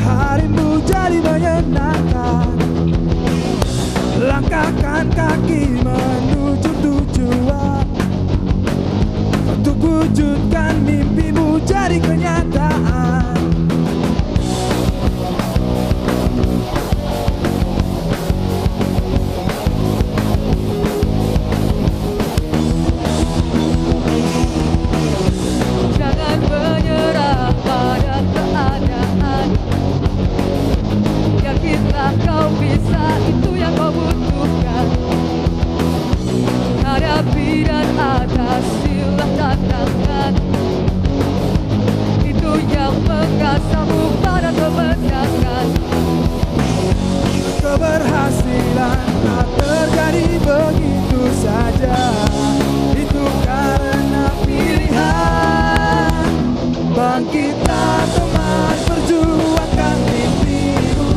harimu jadi menyenangkan. Langkahkan kaki menuju tujuan, untuk wujudkan mimpimu jadi kenyataan. Jangan menyerah pada keadaan. Yakinlah kau bisa, itu yang kau butuhkan. Hadapi dan atasilah tantangan. Itu yang mengasahmu pada kemenangan. Keberhasilan tak terjadi begitu saja, itu karena pilihan. Bangkitlah teman, perjuangkan mimpimu.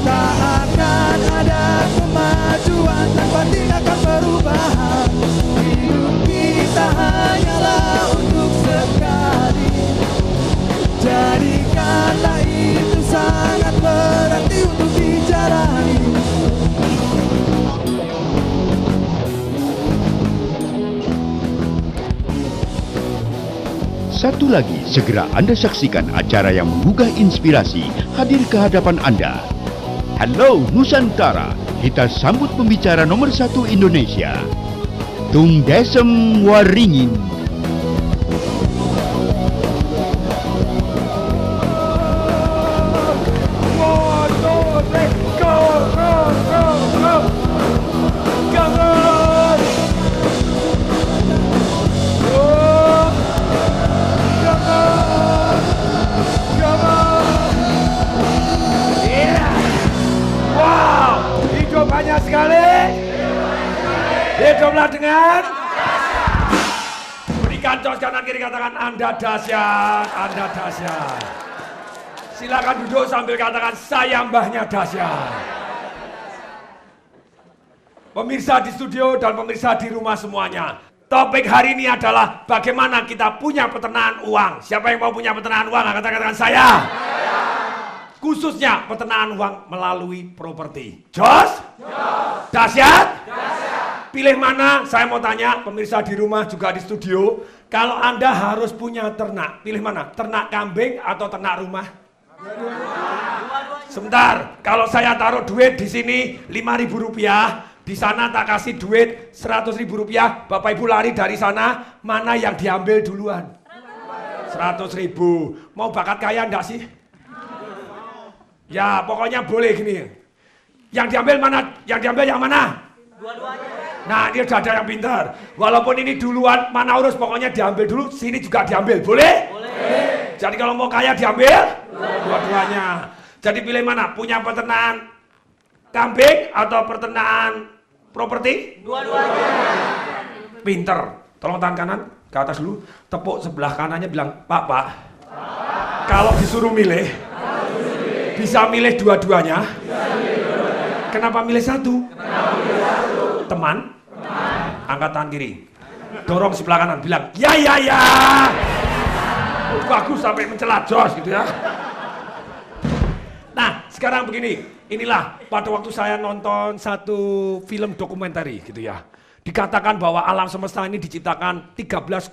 Tak akan ada kemajuan tanpa tindakan perubahan. Hidup kita hanyalah untuk sekali, jadikanlah itu sangat berarti untuk dijalani. Satu lagi, segera Anda saksikan acara yang menggugah inspirasi hadir ke hadapan Anda. Halo Nusantara, kita sambut pembicara nomor 1 Indonesia, Tung Desem Waringin. Banyak sekali. Hiduplah dengan berikan jos kanan kiri, katakan Anda dahsyat, Anda dahsyat. Silakan duduk sambil katakan saya mbahnya dahsyat. Pemirsa di studio dan pemirsa di rumah semuanya, topik hari ini adalah bagaimana kita punya peternakan uang. Siapa yang mau punya peternakan uang? Katakan saya. Khususnya peternakan uang melalui properti. Jos? Dahsyat? Pilih mana? Saya mau tanya pemirsa di rumah juga di studio. Kalau Anda harus punya ternak, pilih mana? Ternak kambing atau ternak rumah? Sebentar, kalau saya taruh duit di sini 5.000 rupiah, di sana tak kasih duit 100.000 rupiah, Bapak Ibu lari dari sana, mana yang diambil duluan? 100.000. Mau bakat kaya enggak sih? Ya pokoknya boleh gini. Yang diambil mana? Yang diambil yang mana? Dua-duanya. Nah ini udah ada yang pintar. Walaupun ini duluan, mana urus, pokoknya diambil dulu, sini juga diambil. Boleh? Boleh. Jadi kalau mau kaya diambil? Dua-duanya. Jadi pilih mana? Punya peternakan kambing atau peternakan properti? Dua-duanya. Pinter. Tolong tangan kanan ke atas dulu. Tepuk sebelah kanannya, bilang, Pak, kalau disuruh milih, bisa milih dua-duanya. Kenapa milih satu? Teman? Angkat tangan kiri. Dorong sebelah kanan, bilang, ya. Bagus sampai mencela jos gitu ya. Nah, sekarang begini. Inilah pada waktu saya nonton satu film dokumenter gitu ya. Dikatakan bahwa alam semesta ini diciptakan 13,5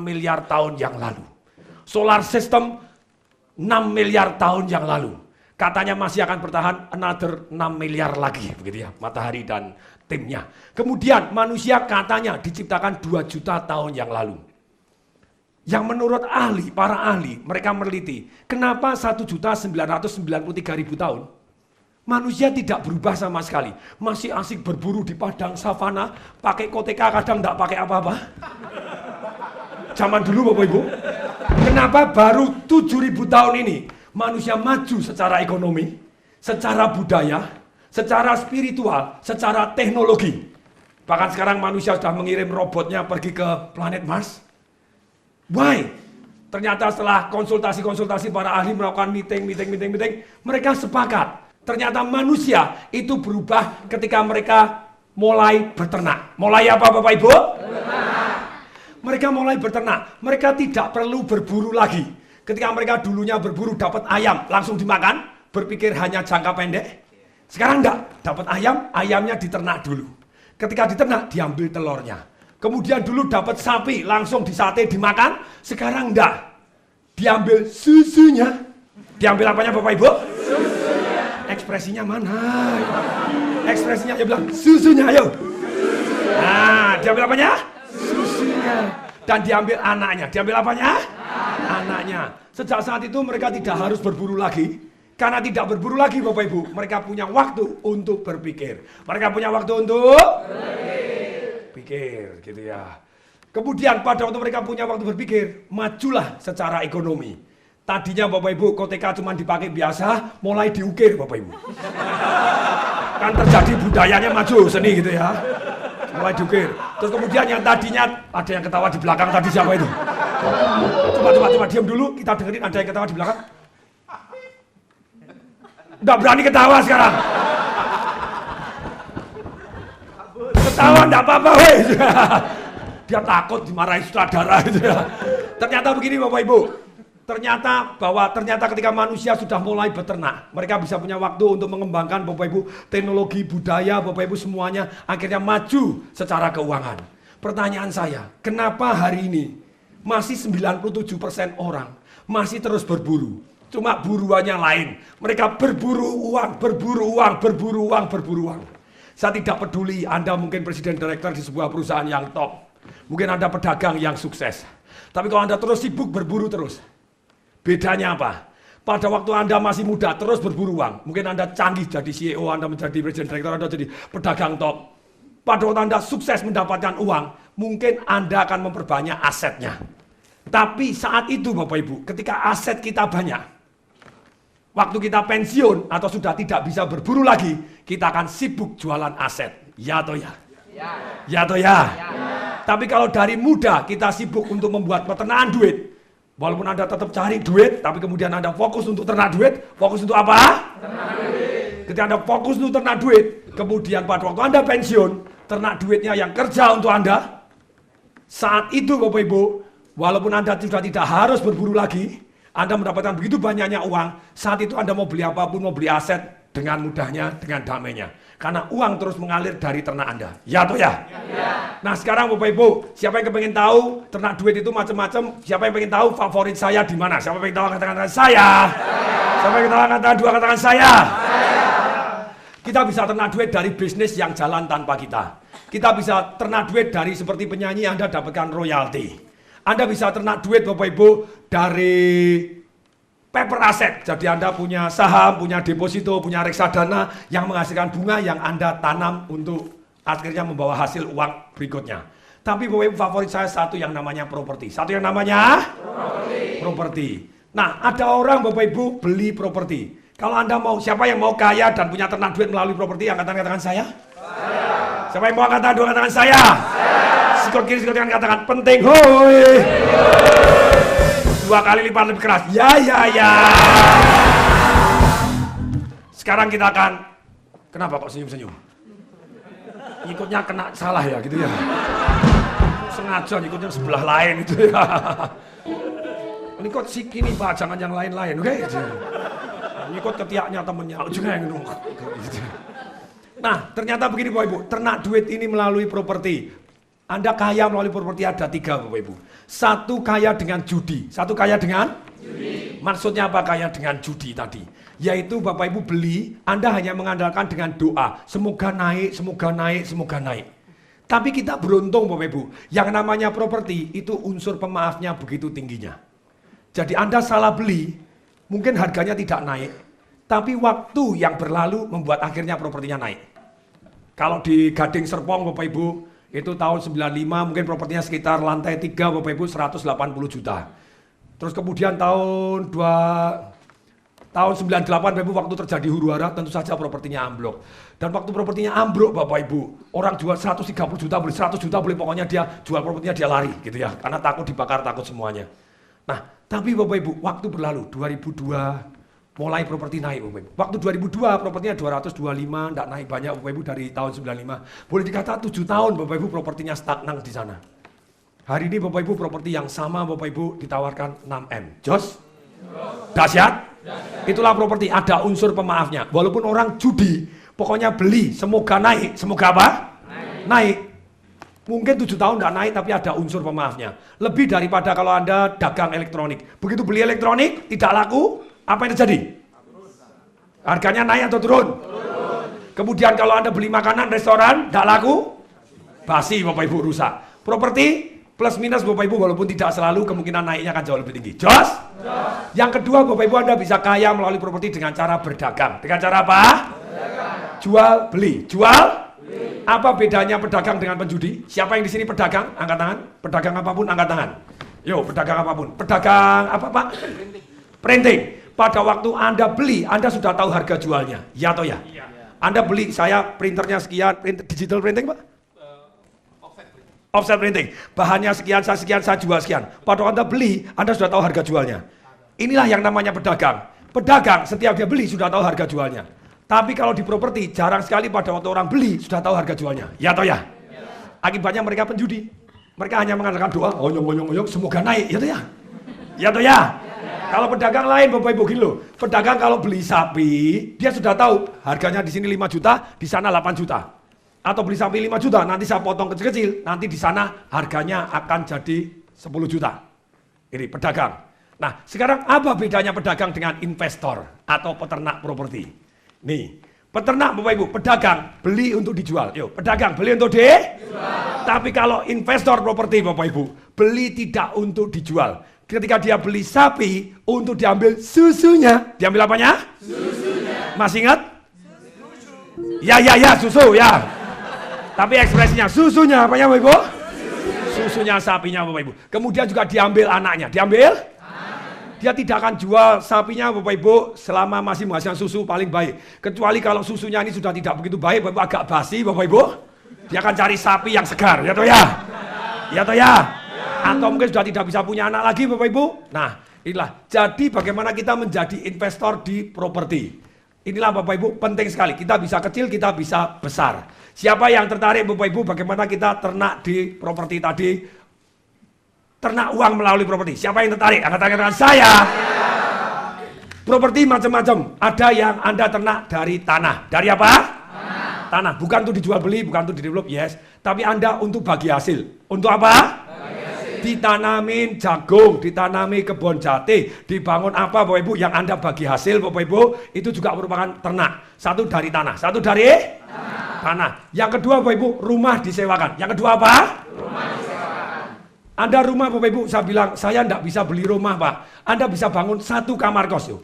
miliar tahun yang lalu. Solar system 6 miliar tahun yang lalu. Katanya masih akan bertahan another 6 miliar lagi, begitu ya, matahari dan timnya. Kemudian manusia katanya diciptakan 2 juta tahun yang lalu. Yang menurut ahli, para ahli, mereka meneliti, kenapa 1.993.000 tahun manusia tidak berubah sama sekali. Masih asik berburu di padang savana, pakai koteka, kadang tidak pakai apa-apa. Zaman dulu Bapak Ibu. Kenapa baru 7.000 tahun ini manusia maju secara ekonomi, secara budaya, secara spiritual, secara teknologi. Bahkan sekarang manusia sudah mengirim robotnya pergi ke planet Mars. Why? Ternyata setelah konsultasi para ahli melakukan meeting, mereka sepakat. Ternyata manusia itu berubah ketika mereka mulai berternak. Mulai apa Bapak Ibu? Berternak. Mereka mulai berternak. Mereka tidak perlu berburu lagi. Ketika mereka dulunya berburu dapat ayam langsung dimakan, berpikir hanya jangka pendek. Sekarang enggak, dapat ayam, ayamnya diternak dulu. Ketika diternak, diambil telurnya. Kemudian dulu dapat sapi, langsung disate dimakan. Sekarang enggak, diambil susunya. Diambil apanya Bapak Ibu? Susunya. Ekspresinya mana? Ekspresinya dia bilang, susunya ayo. Nah, diambil apanya? Susunya. Dan diambil anaknya. Diambil apanya? Anaknya. Sejak saat itu mereka tidak harus berburu lagi. Karena tidak berburu lagi Bapak Ibu, mereka punya waktu untuk berpikir. Mereka punya waktu untuk berpikir, gitu ya. Kemudian pada waktu mereka punya waktu berpikir, majulah secara ekonomi. Tadinya Bapak Ibu, koteka cuma dipakai biasa, mulai diukir Bapak Ibu. Kan terjadi budayanya maju, seni gitu ya. Mulai diukir. Terus kemudian yang tadinya, ada yang ketawa di belakang tadi siapa itu? Coba diam dulu, kita dengerin ada yang ketawa di belakang. Nggak berani ketawa sekarang. Ketawa nggak apa-apa, weh. Dia takut dimarahi sutradara gitu ya. Ternyata begini Bapak Ibu. Ternyata ketika manusia sudah mulai beternak, mereka bisa punya waktu untuk mengembangkan Bapak Ibu teknologi, budaya, Bapak Ibu semuanya akhirnya maju secara keuangan. Pertanyaan saya, kenapa hari ini masih 97% orang masih terus berburu? Cuma buruannya lain. Mereka berburu uang. Saya tidak peduli Anda mungkin presiden direktur di sebuah perusahaan yang top. Mungkin Anda pedagang yang sukses. Tapi kalau Anda terus sibuk berburu terus, bedanya apa? Pada waktu Anda masih muda terus berburu uang. Mungkin Anda canggih jadi CEO, Anda menjadi presiden direktur, Anda jadi pedagang top. Pada waktu Anda sukses mendapatkan uang, mungkin Anda akan memperbanyak asetnya. Tapi saat itu Bapak Ibu, ketika aset kita banyak, waktu kita pensiun atau sudah tidak bisa berburu lagi, kita akan sibuk jualan aset. Ya atau ya? Ya atau ya? Tapi kalau dari muda kita sibuk untuk membuat peternakan duit, walaupun Anda tetap cari duit, tapi kemudian Anda fokus untuk ternak duit, fokus untuk apa? Ternak duit. Ketika Anda fokus untuk ternak duit, kemudian pada waktu Anda pensiun, ternak duitnya yang kerja untuk Anda, saat itu Bapak Ibu, walaupun Anda sudah tidak harus berburu lagi, Anda mendapatkan begitu banyaknya uang, saat itu Anda mau beli apapun, mau beli aset dengan mudahnya, dengan damainya. Karena uang terus mengalir dari ternak Anda. Ya atau ya? Ya. Nah sekarang Bapak Ibu, siapa yang kepengen tahu ternak duit itu macam-macam? Siapa yang pengen tahu favorit saya di mana? Siapa yang pengen tahu katakan saya? Siapa yang tahu katakan dua katakan saya? Kita bisa ternak duit dari bisnis yang jalan tanpa kita. Kita bisa ternak duit dari seperti penyanyi Anda dapatkan royalti. Anda bisa ternak duit Bapak Ibu dari paper aset. Jadi Anda punya saham, punya deposito, punya reksadana yang menghasilkan bunga yang Anda tanam untuk akhirnya membawa hasil uang berikutnya. Tapi Bapak Ibu favorit saya satu yang namanya properti. Satu yang namanya properti. Nah ada orang Bapak Ibu beli properti. Kalau Anda mau, siapa yang mau kaya dan punya ternak duit melalui properti? Angkatan saya? Siapa yang mau angkatan dua katakan saya? Sikut kiri, sikut kanan katakan penting, hoi. 2 kali lipat lebih keras. Ya. Sekarang kita akan, kenapa kok senyum-senyum? Ngikutnya kena salah ya gitu ya. Sengaja ngikutnya sebelah lain itu ya. Ini kok si kini Pak, jangan yang lain-lain, oke? Ngikut ketiaknya temennya, juga yang nunggu. Nah, ternyata begini Bapak Ibu, ternak duit ini melalui properti. Anda kaya melalui properti ada 3 Bapak Ibu. Satu kaya dengan judi. Satu kaya dengan judi. Maksudnya apa kaya dengan judi tadi? Yaitu Bapak Ibu beli, Anda hanya mengandalkan dengan doa. Semoga naik, semoga naik, semoga naik. Tapi kita beruntung Bapak Ibu. Yang namanya properti itu unsur pemaafnya begitu tingginya. Jadi Anda salah beli, mungkin harganya tidak naik. Tapi waktu yang berlalu membuat akhirnya propertinya naik. Kalau di Gading Serpong Bapak Ibu, itu tahun 95 mungkin propertinya sekitar lantai 3 Bapak Ibu 180 juta. Terus kemudian tahun 98 Bapak Ibu waktu terjadi huru-hara tentu saja propertinya ambruk. Dan waktu propertinya ambruk Bapak Ibu, orang jual 130 juta, beli 100 juta, beli pokoknya dia jual propertinya dia lari gitu ya. Karena takut dibakar, takut semuanya. Nah, tapi Bapak Ibu waktu berlalu 2002 mulai properti naik Bapak Ibu. Waktu 2002 propertinya 225, enggak naik banyak Bapak Ibu dari tahun 95. Boleh dikata 7 tahun Bapak Ibu propertinya stagnan di sana. Hari ini Bapak Ibu properti yang sama Bapak Ibu ditawarkan 6M. Jos? Dahsyat? Itulah properti, ada unsur pemaafnya. Walaupun orang judi, pokoknya beli, semoga naik. Semoga apa? Naik. Mungkin 7 tahun nggak naik, tapi ada unsur pemaafnya. Lebih daripada kalau Anda dagang elektronik. Begitu beli elektronik, tidak laku, apa yang terjadi? Harganya naik atau turun? Kemudian kalau Anda beli makanan, restoran, tidak laku, basi Bapak Ibu, rusak. Properti, plus minus Bapak Ibu, walaupun tidak selalu, kemungkinan naiknya akan jauh lebih tinggi. Jos? Yang kedua Bapak Ibu, Anda bisa kaya melalui properti dengan cara berdagang. Dengan cara apa? Jual, beli. Jual? Apa bedanya pedagang dengan penjudi? Siapa yang di sini pedagang? Angkat tangan. Pedagang apapun, angkat tangan. Yo, pedagang apapun. Pedagang apa Pak? Printing. Pada waktu Anda beli, Anda sudah tahu harga jualnya. Ya atau ya? Anda beli, saya printernya sekian, digital printing Pak? Offset printing, bahannya sekian, saya jual sekian. Pada waktu Anda beli, Anda sudah tahu harga jualnya. Inilah yang namanya pedagang. Pedagang setiap dia beli sudah tahu harga jualnya. Tapi kalau di properti, jarang sekali pada waktu orang beli sudah tahu harga jualnya. Ya atau ya? Akibatnya mereka penjudi. Mereka hanya mengatakan doa, oyong, semoga naik. Ya atau ya? Ya atau ya? Kalau pedagang lain Bapak Ibu gini loh. Pedagang kalau beli sapi, dia sudah tahu harganya di sini 5 juta, di sana 8 juta. Atau beli sapi 5 juta, nanti saya potong kecil-kecil, nanti di sana harganya akan jadi 10 juta. Ini pedagang. Nah, sekarang apa bedanya pedagang dengan investor atau peternak properti? Nih, peternak Bapak Ibu, pedagang beli untuk dijual. Yuk, pedagang beli untuk dijual. Tapi kalau investor properti Bapak Ibu, beli tidak untuk dijual. Ketika dia beli sapi untuk diambil susunya, diambil apanya? Susunya. Masih ingat? Ya, susu ya. Tapi ekspresinya susunya apanya Bapak Ibu? Susunya sapinya Bapak Ibu. Kemudian juga diambil anaknya. Diambil? Dia tidak akan jual sapinya Bapak Ibu selama masih menghasilkan susu paling baik. Kecuali kalau susunya ini sudah tidak begitu baik, Bapak Ibu, agak basi Bapak Ibu. Dia akan cari sapi yang segar. Ya toh ya? Ya toh ya? Atau mungkin sudah tidak bisa punya anak lagi Bapak Ibu. Nah inilah. Jadi bagaimana kita menjadi investor di properti. Inilah Bapak Ibu penting sekali. Kita bisa kecil, kita bisa besar. Siapa yang tertarik Bapak Ibu bagaimana kita ternak di properti tadi? Ternak uang melalui properti. Siapa yang tertarik? Angkat tangan saya. Properti macam-macam. Ada yang Anda ternak dari tanah. Dari apa? Tanah. Bukan untuk dijual beli, bukan untuk didevelop, yes. Tapi Anda untuk bagi hasil. Untuk apa? Ditanamin jagung, ditanami kebun jati, dibangun apa Bapak Ibu yang Anda bagi hasil Bapak Ibu, itu juga merupakan ternak. Satu dari tanah, satu dari tanah. Yang kedua Bapak Ibu, rumah disewakan. Yang kedua apa? Rumah disewakan. Anda rumah Bapak Ibu, saya bilang, saya tidak bisa beli rumah Pak. Anda bisa bangun 1 kamar kos.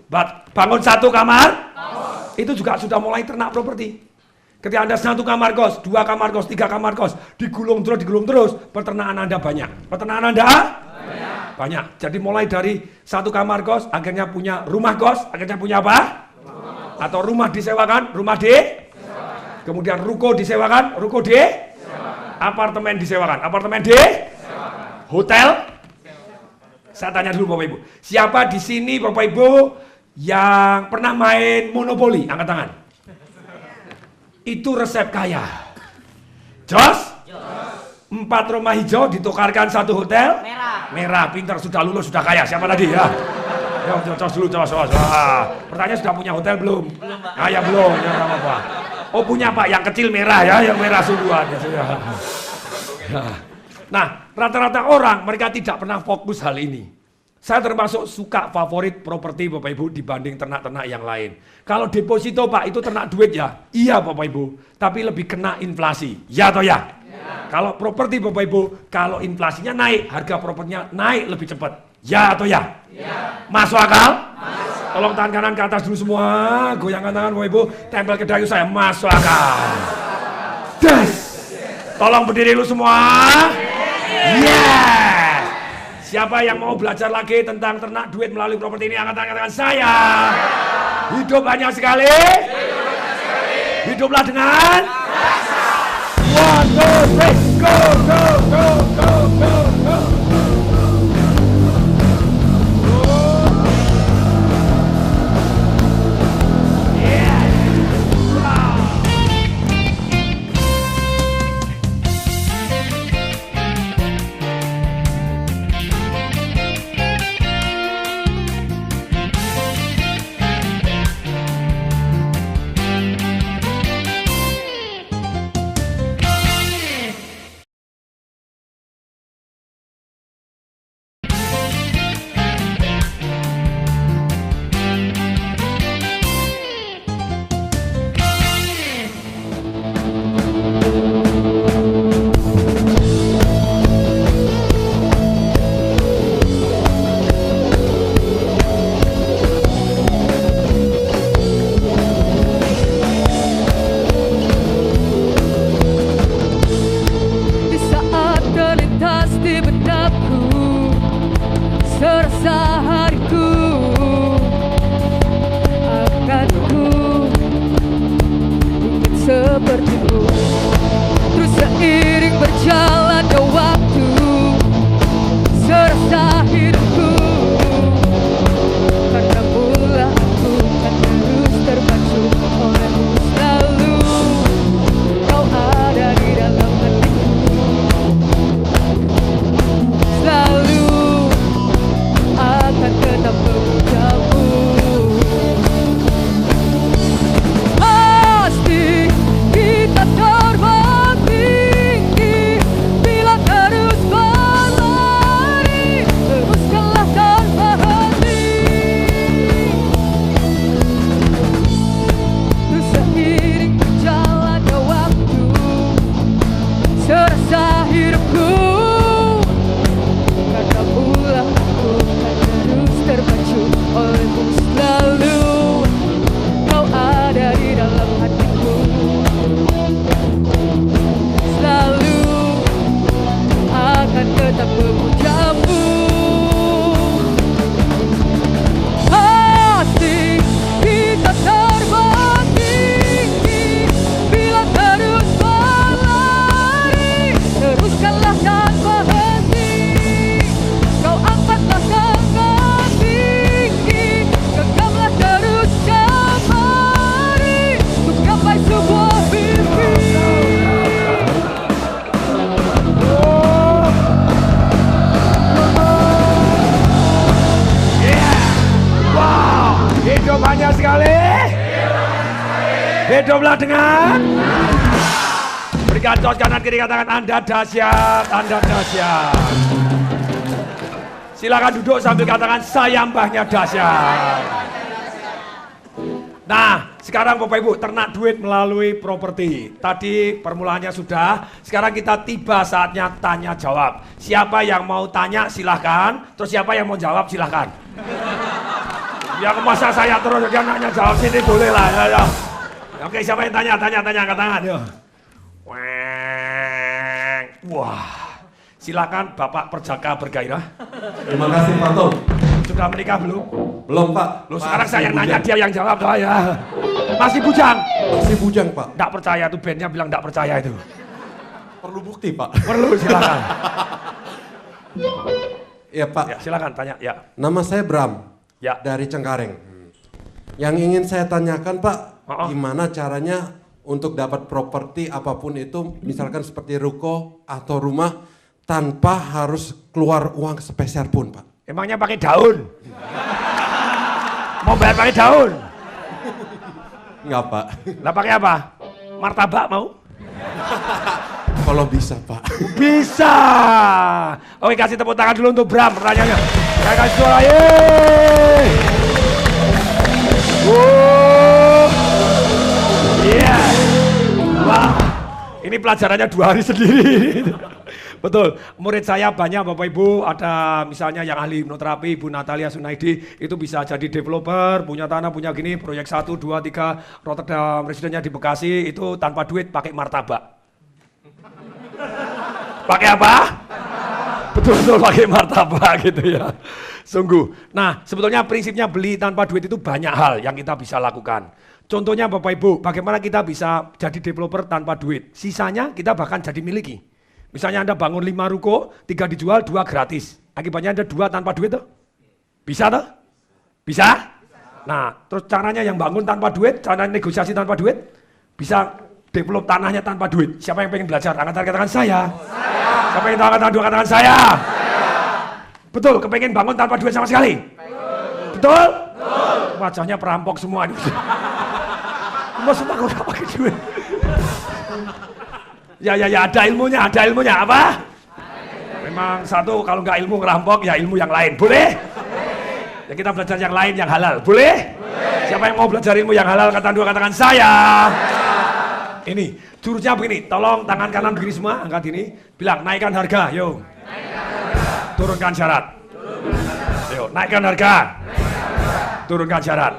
Bangun 1 kamar kos. Itu juga sudah mulai ternak properti. Ketika Anda 1 kamar kos, 2 kamar kos, 3 kamar kos, digulung terus, peternakan Anda banyak. Peternakan Anda? Banyak. Jadi mulai dari 1 kamar kos, akhirnya punya rumah kos, akhirnya punya apa? Atau rumah disewakan, rumah disewakan. Kemudian ruko disewakan, ruko disewakan. Apartemen disewakan, apartemen disewakan. Hotel? Saya tanya dulu Bapak Ibu, siapa di sini Bapak Ibu yang pernah main monopoli? Angkat tangan. Itu resep kaya. Jos? 4 rumah hijau ditukarkan 1 hotel? Merah. Pintar, sudah lulus, sudah kaya. Siapa tadi ya? Ya, jos dulu, jos. Pertanyaan sudah punya hotel belum? Ya belum, ya apa-apa. Oh punya Pak, yang kecil merah ya, yang merah sungguhan. Ya. Nah, rata-rata orang mereka tidak pernah fokus hal ini. Saya termasuk suka favorit properti Bapak Ibu dibanding ternak-ternak yang lain. Kalau deposito Pak itu ternak duit ya? Iya Bapak Ibu, tapi lebih kena inflasi. Ya atau ya? Kalau properti Bapak Ibu, kalau inflasinya naik, harga propertinya naik lebih cepat. Ya atau ya? Masuk akal? Tolong tangan kanan ke atas dulu semua, goyangkan tangan Bapak Ibu, tempel ke dagu saya, masuk akal. Des! Tolong berdiri dulu semua. Yes! Siapa yang mau belajar lagi tentang ternak duit melalui properti ini, angkat tangan saya. Hidup banyak sekali. Hiduplah dengan 1, 2, 3, go. banyak sekali. Bedoblah dengan berikan tos kanan kiri, katakan Anda dahsyat, Anda dahsyat. Silakan duduk sambil katakan saya mbahnya dahsyat. Nah, sekarang Bapak Ibu ternak duit melalui properti. Tadi permulaannya sudah, sekarang kita tiba saatnya tanya jawab. Siapa yang mau tanya silahkan, terus siapa yang mau jawab silahkan. Ya masa saya terus dia nanya jawab sini boleh lah. Ya. Oke, siapa yang tanya angkat tangan. Yo. Wah, silakan Bapak Perjaka bergairah. Terima kasih Pak Tom. Sudah menikah belum? Belum Pak. Loh, sekarang saya yang nanya, dia yang jawab saya. Masih bujang? Masih bujang Pak. Nggak percaya tuh, bandnya bilang nggak percaya itu. Perlu bukti Pak. Perlu, silakan. Ya Pak. Ya, silakan tanya. Ya. Nama saya Bram. Ya. Dari Cengkareng. Yang ingin saya tanyakan Pak, gimana caranya untuk dapat properti apapun itu, misalkan seperti ruko atau rumah, tanpa harus keluar uang sepeser pun Pak. Emangnya pakai daun? Mau bayar pakai daun? Enggak Pak. Lah pakai apa? Martabak mau? Kalau bisa Pak. Bisa. Oke, kasih tepuk tangan dulu untuk Bram pertanyaannya. Saya kasih suara. Iya. Wah. Ini pelajarannya 2 hari sendiri. Betul, murid saya banyak Bapak Ibu, ada misalnya yang ahli hipnoterapi, Bu Natalia Sunaidi, itu bisa jadi developer, punya tanah, punya gini, proyek 1, 2, 3, Rotterdam, residennya di Bekasi, itu tanpa duit pakai martabak. Pakai apa? Betul-betul pakai martabak gitu ya. Sungguh. Nah, sebetulnya prinsipnya beli tanpa duit itu banyak hal yang kita bisa lakukan. Contohnya Bapak Ibu, bagaimana kita bisa jadi developer tanpa duit. Sisanya kita bahkan jadi miliki. Misalnya Anda bangun 5 ruko, 3 dijual, 2 gratis. Akibatnya Anda 2 tanpa duit tuh? Bisa tuh? Bisa? Nah, terus caranya yang bangun tanpa duit, cara negosiasi tanpa duit, bisa develop tanahnya tanpa duit. Siapa yang pengen belajar? Angkat tangan katakan saya. Siapa yang angkat tangan katakan saya. Betul, kepengen bangun tanpa duit sama sekali? Betul? Wajahnya perampok semua. Semua udah pakai duit. Ya, ada ilmunya apa? Memang satu kalau nggak ilmu ngerampok ya ilmu yang lain, boleh? Ya kita belajar yang lain yang halal, boleh? Siapa yang mau belajar ilmu yang halal katakan saya. Ini jurusnya begini, tolong tangan kanan begini semua, angkat ini, bilang naikkan harga, yo. Turunkan syarat. Yo, naikkan harga. Turunkan syarat.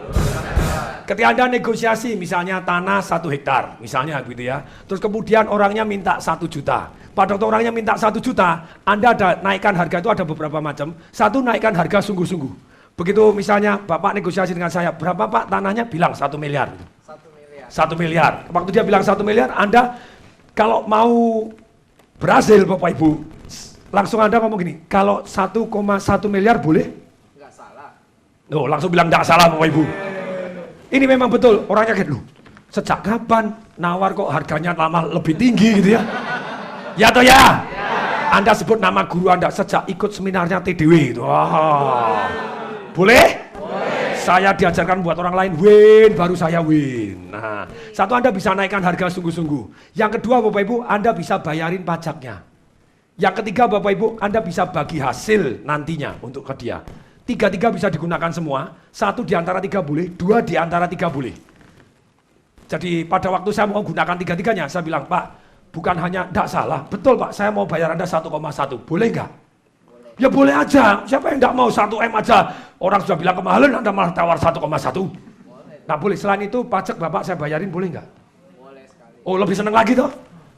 Ketika Anda negosiasi misalnya tanah 1 hektar, misalnya gitu ya. Terus kemudian orangnya minta 1 juta. Pada waktu orangnya minta 1 juta, Anda ada naikkan harga itu ada beberapa macam. Satu, naikkan harga sungguh-sungguh. Begitu misalnya Bapak negosiasi dengan saya, berapa Pak tanahnya? Bilang 1 miliar. 1 miliar. Waktu dia bilang 1 miliar, Anda kalau mau berhasil Bapak Ibu, langsung Anda ngomong gini, kalau 1,1 miliar boleh? Nggak salah. Loh, langsung bilang nggak salah Bapak Ibu. Ini memang betul, orangnya kayak, loh, sejak kapan nawar kok harganya lama lebih tinggi gitu ya? Ya atau ya? Anda sebut nama guru Anda sejak ikut seminarnya TDW itu. Wow. Boleh? Saya diajarkan buat orang lain win, baru saya win. Nah, satu Anda bisa naikkan harga sungguh-sungguh. Yang kedua Bapak Ibu, Anda bisa bayarin pajaknya. Yang ketiga Bapak Ibu, Anda bisa bagi hasil nantinya untuk ke dia. 3 bisa digunakan semua, 1 di antara 3 boleh, 2 di antara 3 boleh. Jadi pada waktu saya mau gunakan 3-3-nya, saya bilang, Pak, bukan hanya, tidak salah, betul Pak, saya mau bayar Anda 1,1, boleh nggak? Ya boleh aja, siapa yang tidak mau 1M aja, orang sudah bilang kemahalan, Anda malah tawar 1,1. Nah boleh, selain itu pajak Bapak saya bayarin, boleh nggak? Boleh sekali. Oh lebih seneng lagi toh?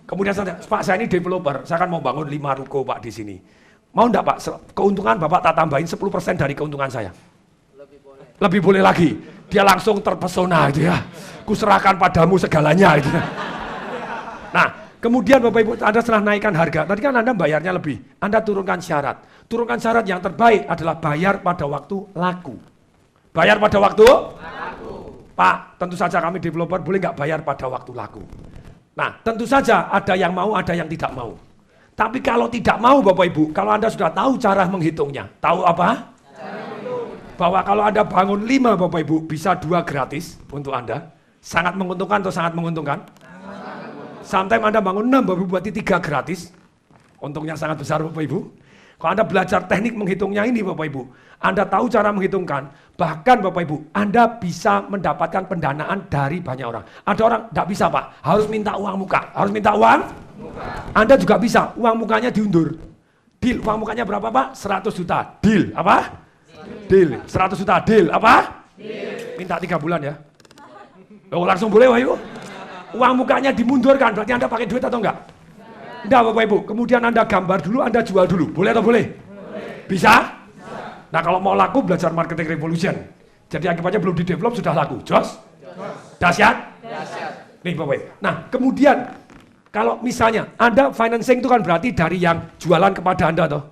Kemudian saya, Pak saya ini developer, saya kan mau bangun 5 ruko Pak di sini. Mau enggak Pak, keuntungan Bapak tak tambahin 10% dari keuntungan saya? Lebih boleh lagi. Dia langsung terpesona gitu ya. Kuserahkan padamu segalanya gitu. Nah, kemudian Bapak Ibu Anda setelah naikkan harga, tadi kan Anda bayarnya lebih. Anda turunkan syarat. Turunkan syarat yang terbaik adalah bayar pada waktu laku. Bayar pada waktu? Laku. Pak, tentu saja kami developer boleh nggak bayar pada waktu laku? Nah, tentu saja ada yang mau, ada yang tidak mau. Tapi kalau tidak mau Bapak Ibu, kalau Anda sudah tahu cara menghitungnya, tahu apa? bahwa kalau Anda bangun 5 Bapak Ibu, bisa 2 gratis untuk Anda. Sangat menguntungkan atau sangat menguntungkan? Sometimes Anda bangun 6 Bapak Ibu, berarti 3 gratis. Untungnya sangat besar Bapak Ibu. Kalau Anda belajar teknik menghitungnya ini Bapak Ibu, Anda tahu cara menghitungkan, bahkan Bapak Ibu, Anda bisa mendapatkan pendanaan dari banyak orang. Ada orang tidak bisa Pak, harus minta uang muka. Harus minta uang? Muka. Anda juga bisa, uang mukanya diundur. Deal, uang mukanya berapa Pak? 100 juta. Deal, apa? Deal, 100 juta. Deal, apa? Deal. Minta 3 bulan ya. Oh, langsung boleh Wahyu? Uang mukanya dimundurkan, berarti Anda pakai duit atau enggak? Enggak Bapak Ibu, kemudian Anda gambar dulu, Anda jual dulu. Boleh atau boleh? Bisa? Nah kalau mau laku belajar marketing revolution. Jadi akibatnya belum di-develop sudah laku. Jos? Dahsyat? Nih Bapak Ibu. Nah kemudian kalau misalnya Anda financing itu kan berarti dari yang jualan kepada Anda toh.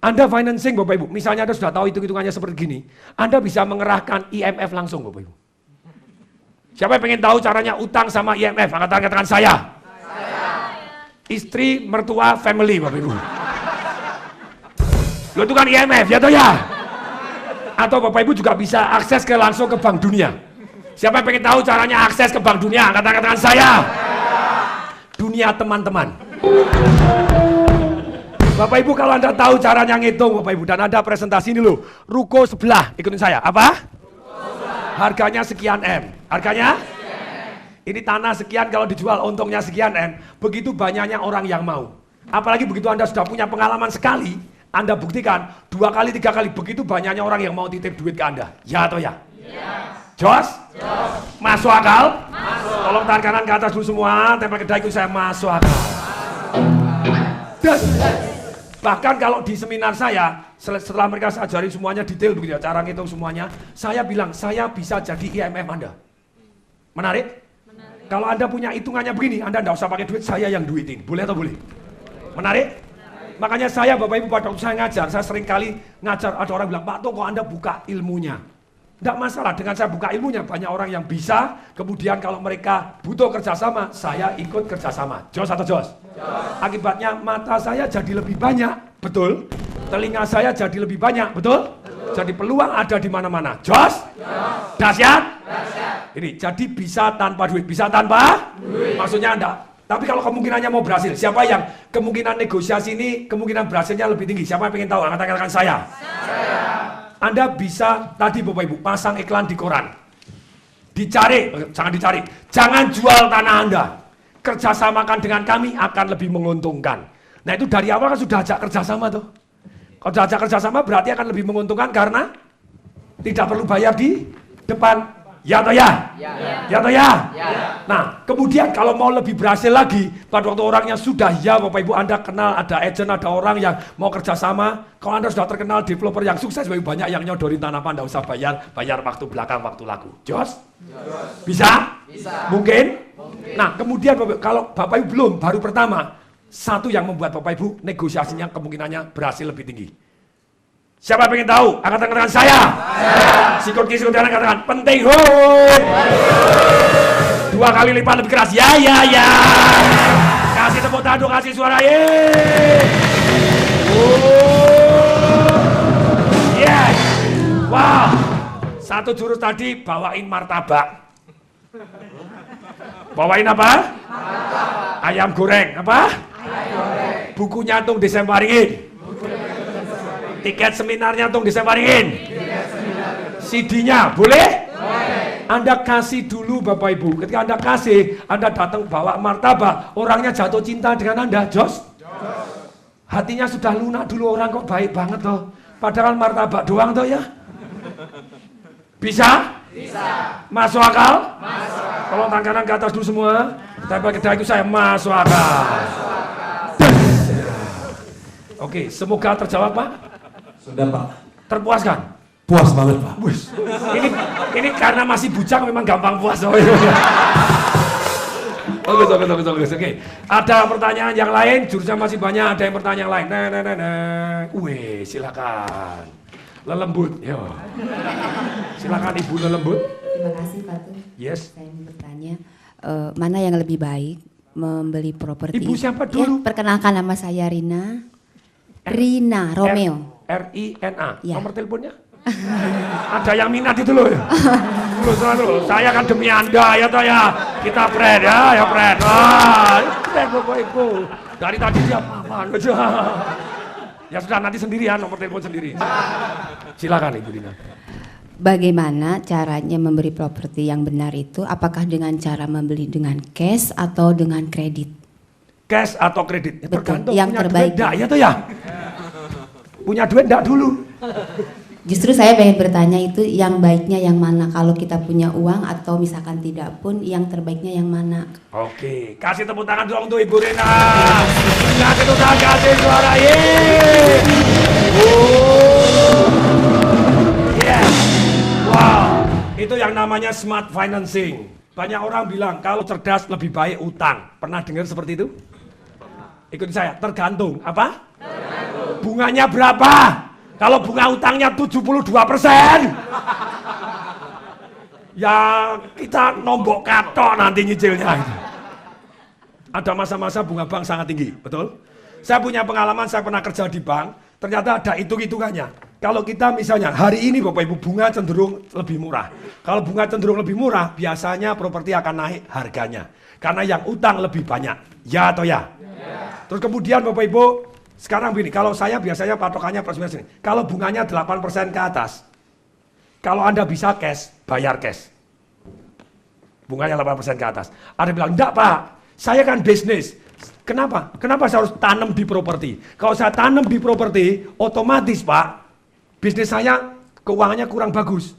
Anda financing Bapak Ibu, misalnya Anda sudah tahu hitung-hitungannya seperti gini. Anda bisa mengerahkan IMF langsung Bapak Ibu. Siapa yang pengen tahu caranya utang sama IMF? Angkat-angkat saya. Istri, mertua, family Bapak Ibu. Lo itu kan IMF ya toh ya? Atau Bapak Ibu juga bisa akses langsung ke Bank Dunia. Siapa yang pengen tahu caranya akses ke Bank Dunia? Angkat-angkat saya. Dunia teman-teman. Bapak Ibu kalau Anda tahu caranya ngitung Bapak Ibu, dan ada presentasi ini loh, ruko sebelah, ikutin saya, apa? Harganya sekian M. Harganya? Ini tanah sekian kalau dijual untungnya sekian M. Begitu banyaknya orang yang mau. Apalagi begitu Anda sudah punya pengalaman sekali, Anda buktikan 2 kali, 3 kali, begitu banyaknya orang yang mau titip duit ke Anda. Ya atau ya? Ya. Jos? Jos. Masuk akal? Masuk. Tolong tangan kanan ke atas dulu semua, tempel ke dagu saya, masuk akal. Dan bahkan kalau di seminar saya, setelah mereka saya ajarin semuanya detail begitu ya, cara ngitung semuanya, saya bilang saya bisa jadi IMF Anda. Menarik? Kalau Anda punya hitungannya begini, Anda tidak usah pakai duit, saya yang duitin. Boleh atau boleh? Menarik? Makanya saya Bapak Ibu pada waktu saya ngajar, saya sering kali ngajar, ada orang bilang, Pak Toh kok Anda buka ilmunya? Tidak masalah, dengan saya buka ilmunya, banyak orang yang bisa, kemudian kalau mereka butuh kerjasama, saya ikut kerjasama. Jos atau jos? Akibatnya mata saya jadi lebih banyak, betul? Telinga saya jadi lebih banyak, betul? Jadi peluang ada di mana-mana. Jos? Dahsyat? Ini jadi bisa tanpa duit, bisa tanpa duit. Maksudnya Anda. Tapi kalau kemungkinannya mau berhasil, siapa yang kemungkinan negosiasi ini kemungkinan berhasilnya lebih tinggi? Siapa yang pengen tahu? Angkat-angkat saya. Anda bisa tadi Bapak Ibu pasang iklan di koran. Dicari, jangan dicari. Jangan jual tanah Anda. Kerjasamakan dengan kami akan lebih menguntungkan. Nah itu dari awal kan sudah ajak kerjasama tuh. Kalau sudah ajak kerjasama berarti akan lebih menguntungkan karena tidak perlu bayar di depan. Ya atau ya? Ya atau ya? Nah, kemudian kalau mau lebih berhasil lagi, pada waktu orangnya sudah ya Bapak Ibu Anda kenal, ada agent, ada orang yang mau kerjasama. Kalau Anda sudah terkenal developer yang sukses, banyak yang nyodorin tanaman, Anda usah bayar waktu belakang, waktu laku. Jos? Bisa? Mungkin? Nah, kemudian kalau Bapak Ibu belum, baru pertama, satu yang membuat Bapak Ibu negosiasinya kemungkinannya berhasil lebih tinggi. Siapa pengen tahu? Angkat-angkat saya. Sikut-kisut katakan penting. Hoi. 2 kali lipat lebih keras. Ya. Kasih tepuk tangan, kasih suara. Yes. Wow. Satu jurus tadi bawain martabak. Bawain apa? Martabak. Ayam goreng. Apa? Ayam goreng. Bukunya tung disemparingin. Tiket seminarnya tung disemparingin. CD-nya boleh? Boleh. Anda kasih dulu Bapak Ibu. Ketika Anda kasih, Anda datang bawa martabak, orangnya jatuh cinta dengan Anda. Jos? Hatinya sudah lunak dulu, orang kok baik banget toh. Padahal martabak doang toh ya. Bisa? Bisa. Masuk akal? Masuk akal. Tolong tangan kanan ke atas dulu semua. Tempel ke dagu saya, masuk akal. Masuk akal. Oke, semoga terjawab Pak. Sudah Pak. Terpuaskan? Puas banget Pak. Ini karena masih bujang memang gampang puas. Bagus. Oke. Ada pertanyaan yang lain? Jurusnya masih banyak. Ada yang pertanyaan lain? Nah. Wih, silakan. Lelembut. Yo. Silakan Ibu Lelembut. Terima kasih Pak Tuh. Yes. Saya mau bertanya, mana yang lebih baik membeli properti? Ibu siapa dulu? Ya, perkenalkan nama saya Rina Romeo. RINA. Ya. Nomor teleponnya? Ada yang minat itu loh. Loh, saya kan demi Anda ya toh ya. Kita friend ya friend. Friend Bapak Ibu. Dari tadi dia apa aja. Ya sudah nanti sendiri ya, nomor telepon sendiri. Silakan Ibu Dina. Bagaimana caranya memberi properti yang benar itu? Apakah dengan cara membeli dengan cash atau dengan kredit? Cash atau kredit? Ya, tergantung yang punya terbaik. duit enggak ya toh ya. Punya duit enggak dulu. Justru saya pengen bertanya itu yang baiknya yang mana? Kalau kita punya uang atau misalkan tidak pun yang terbaiknya yang mana? Oke, kasih tepuk tangan dulu untuk Ibu Rina. Nah, kita kasih suara Yes. Wow, itu yang namanya smart financing. Banyak orang bilang kalau cerdas lebih baik utang. Pernah dengar seperti itu? Ikuti saya, tergantung. Apa? Tergantung. Bunganya berapa? Kalau bunga utangnya 72%, ya kita nombok katok nanti nyicilnya. Ada masa-masa bunga bank sangat tinggi, betul? Saya punya pengalaman, saya pernah kerja di bank, ternyata ada hitung-hitungannya. Kalau kita misalnya hari ini Bapak Ibu bunga cenderung lebih murah. Kalau bunga cenderung lebih murah, biasanya properti akan naik harganya. Karena yang utang lebih banyak, ya atau ya? Ya. Terus kemudian Bapak Ibu, sekarang begini, kalau saya biasanya patokannya plus minus ini. Kalau bunganya 8% ke atas, kalau Anda bisa cash, bayar cash. Bunganya 8% ke atas. Ada yang bilang, enggak Pak, saya kan bisnis. Kenapa? Kenapa saya harus tanam di properti? Kalau saya tanam di properti, otomatis Pak, bisnis saya keuangannya kurang bagus.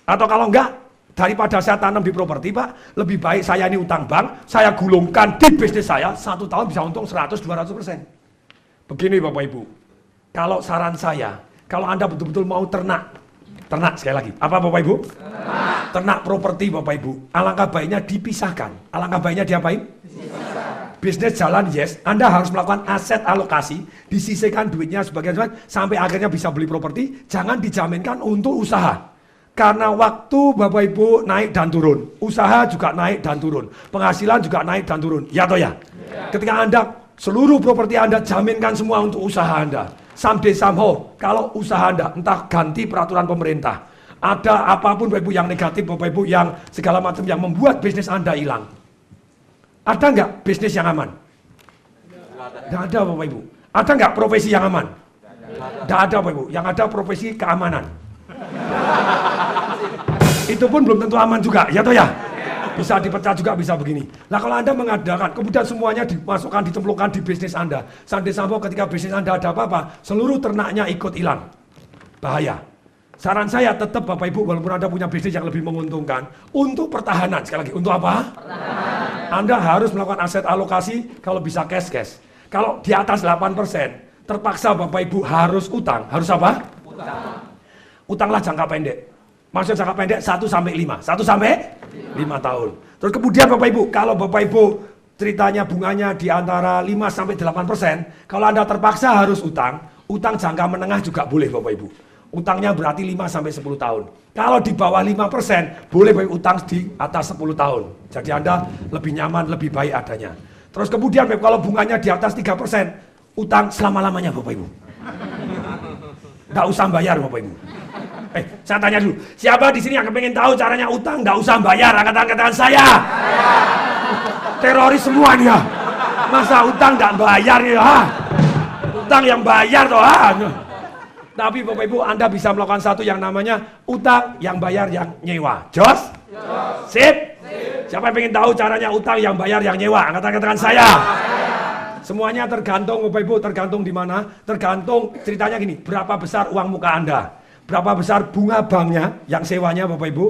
Atau kalau enggak, daripada saya tanam di properti Pak, lebih baik saya ini utang bank, saya gulungkan di bisnis saya, 1 tahun bisa untung 100-200%. Begini Bapak Ibu, kalau saran saya, kalau Anda betul-betul mau ternak sekali lagi, apa Bapak Ibu? Ternak properti Bapak Ibu, alangkah baiknya dipisahkan. Alangkah baiknya diapain? Bisnis jalan yes, Anda harus melakukan aset alokasi, disisihkan duitnya sebagian sampai akhirnya bisa beli properti, jangan dijaminkan untuk usaha. Karena waktu Bapak Ibu naik dan turun, usaha juga naik dan turun, penghasilan juga naik dan turun, ya toh ya? Ketika Anda seluruh properti Anda jaminkan semua untuk usaha Anda. Someday somehow, kalau usaha Anda entah ganti peraturan pemerintah, ada apapun Bapak Ibu yang negatif, Bapak Ibu yang segala macam yang membuat bisnis Anda hilang. Ada nggak bisnis yang aman? Nggak ada Bapak Ibu. Ada nggak profesi yang aman? Nggak ada Bapak Ibu. Yang ada profesi keamanan. Itu pun belum tentu aman juga, ya toh ya? Bisa dipecat juga, bisa begini. Nah kalau Anda mengadakan, kemudian semuanya dimasukkan, dicemplungkan di bisnis Anda. Sampai ketika bisnis Anda ada apa-apa, seluruh ternaknya ikut hilang. Bahaya. Saran saya tetap Bapak Ibu, walaupun Anda punya bisnis yang lebih menguntungkan, untuk pertahanan, sekali lagi, untuk apa? Pertahanan. Anda harus melakukan aset alokasi, kalau bisa cash. Kalau di atas 8%, terpaksa Bapak Ibu harus utang. Harus apa? Utanglah jangka pendek. Maksud jangka pendek 1-5. 1-5 tahun. Terus kemudian Bapak Ibu, kalau Bapak Ibu ceritanya bunganya di antara 5-8%, kalau Anda terpaksa harus utang jangka menengah juga boleh Bapak Ibu. Utangnya berarti 5-10 tahun. Kalau di bawah 5%, boleh Bapak Ibu utang di atas 10 tahun. Jadi Anda lebih nyaman, lebih baik adanya. Terus kemudian Bapak, kalau bunganya di atas 3%, utang selama-lamanya Bapak Ibu. Nggak usah bayar Bapak Ibu. Saya tanya dulu, siapa di sini yang pengen tahu caranya utang nggak usah bayar? Angkat-angkatan saya. Teroris semua nih ya. Masa utang nggak bayar ya? Utang yang bayar toh. Tapi Bapak Ibu, Anda bisa melakukan satu yang namanya utang yang bayar yang nyewa. Jos? Sip? Siapa yang pengen tahu caranya utang yang bayar yang nyewa? Angkat-angkatan saya. Semuanya tergantung Bapak Ibu, tergantung di mana? Tergantung ceritanya gini, berapa besar uang muka Anda? Berapa besar bunga banknya yang sewanya Bapak Ibu?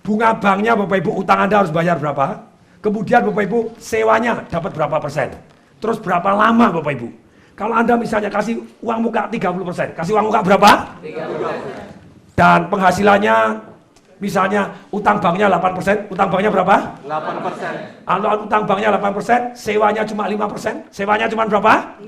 Bunga banknya Bapak Ibu, utang Anda harus bayar berapa? Kemudian Bapak Ibu, sewanya dapat berapa persen? Terus berapa lama Bapak Ibu? Kalau Anda misalnya kasih uang muka 30%, kasih uang muka berapa? 30%. Dan penghasilannya misalnya utang banknya 8%, utang banknya berapa? 8%. Kalau utang banknya 8%, sewanya cuma 5%, sewanya cuma berapa?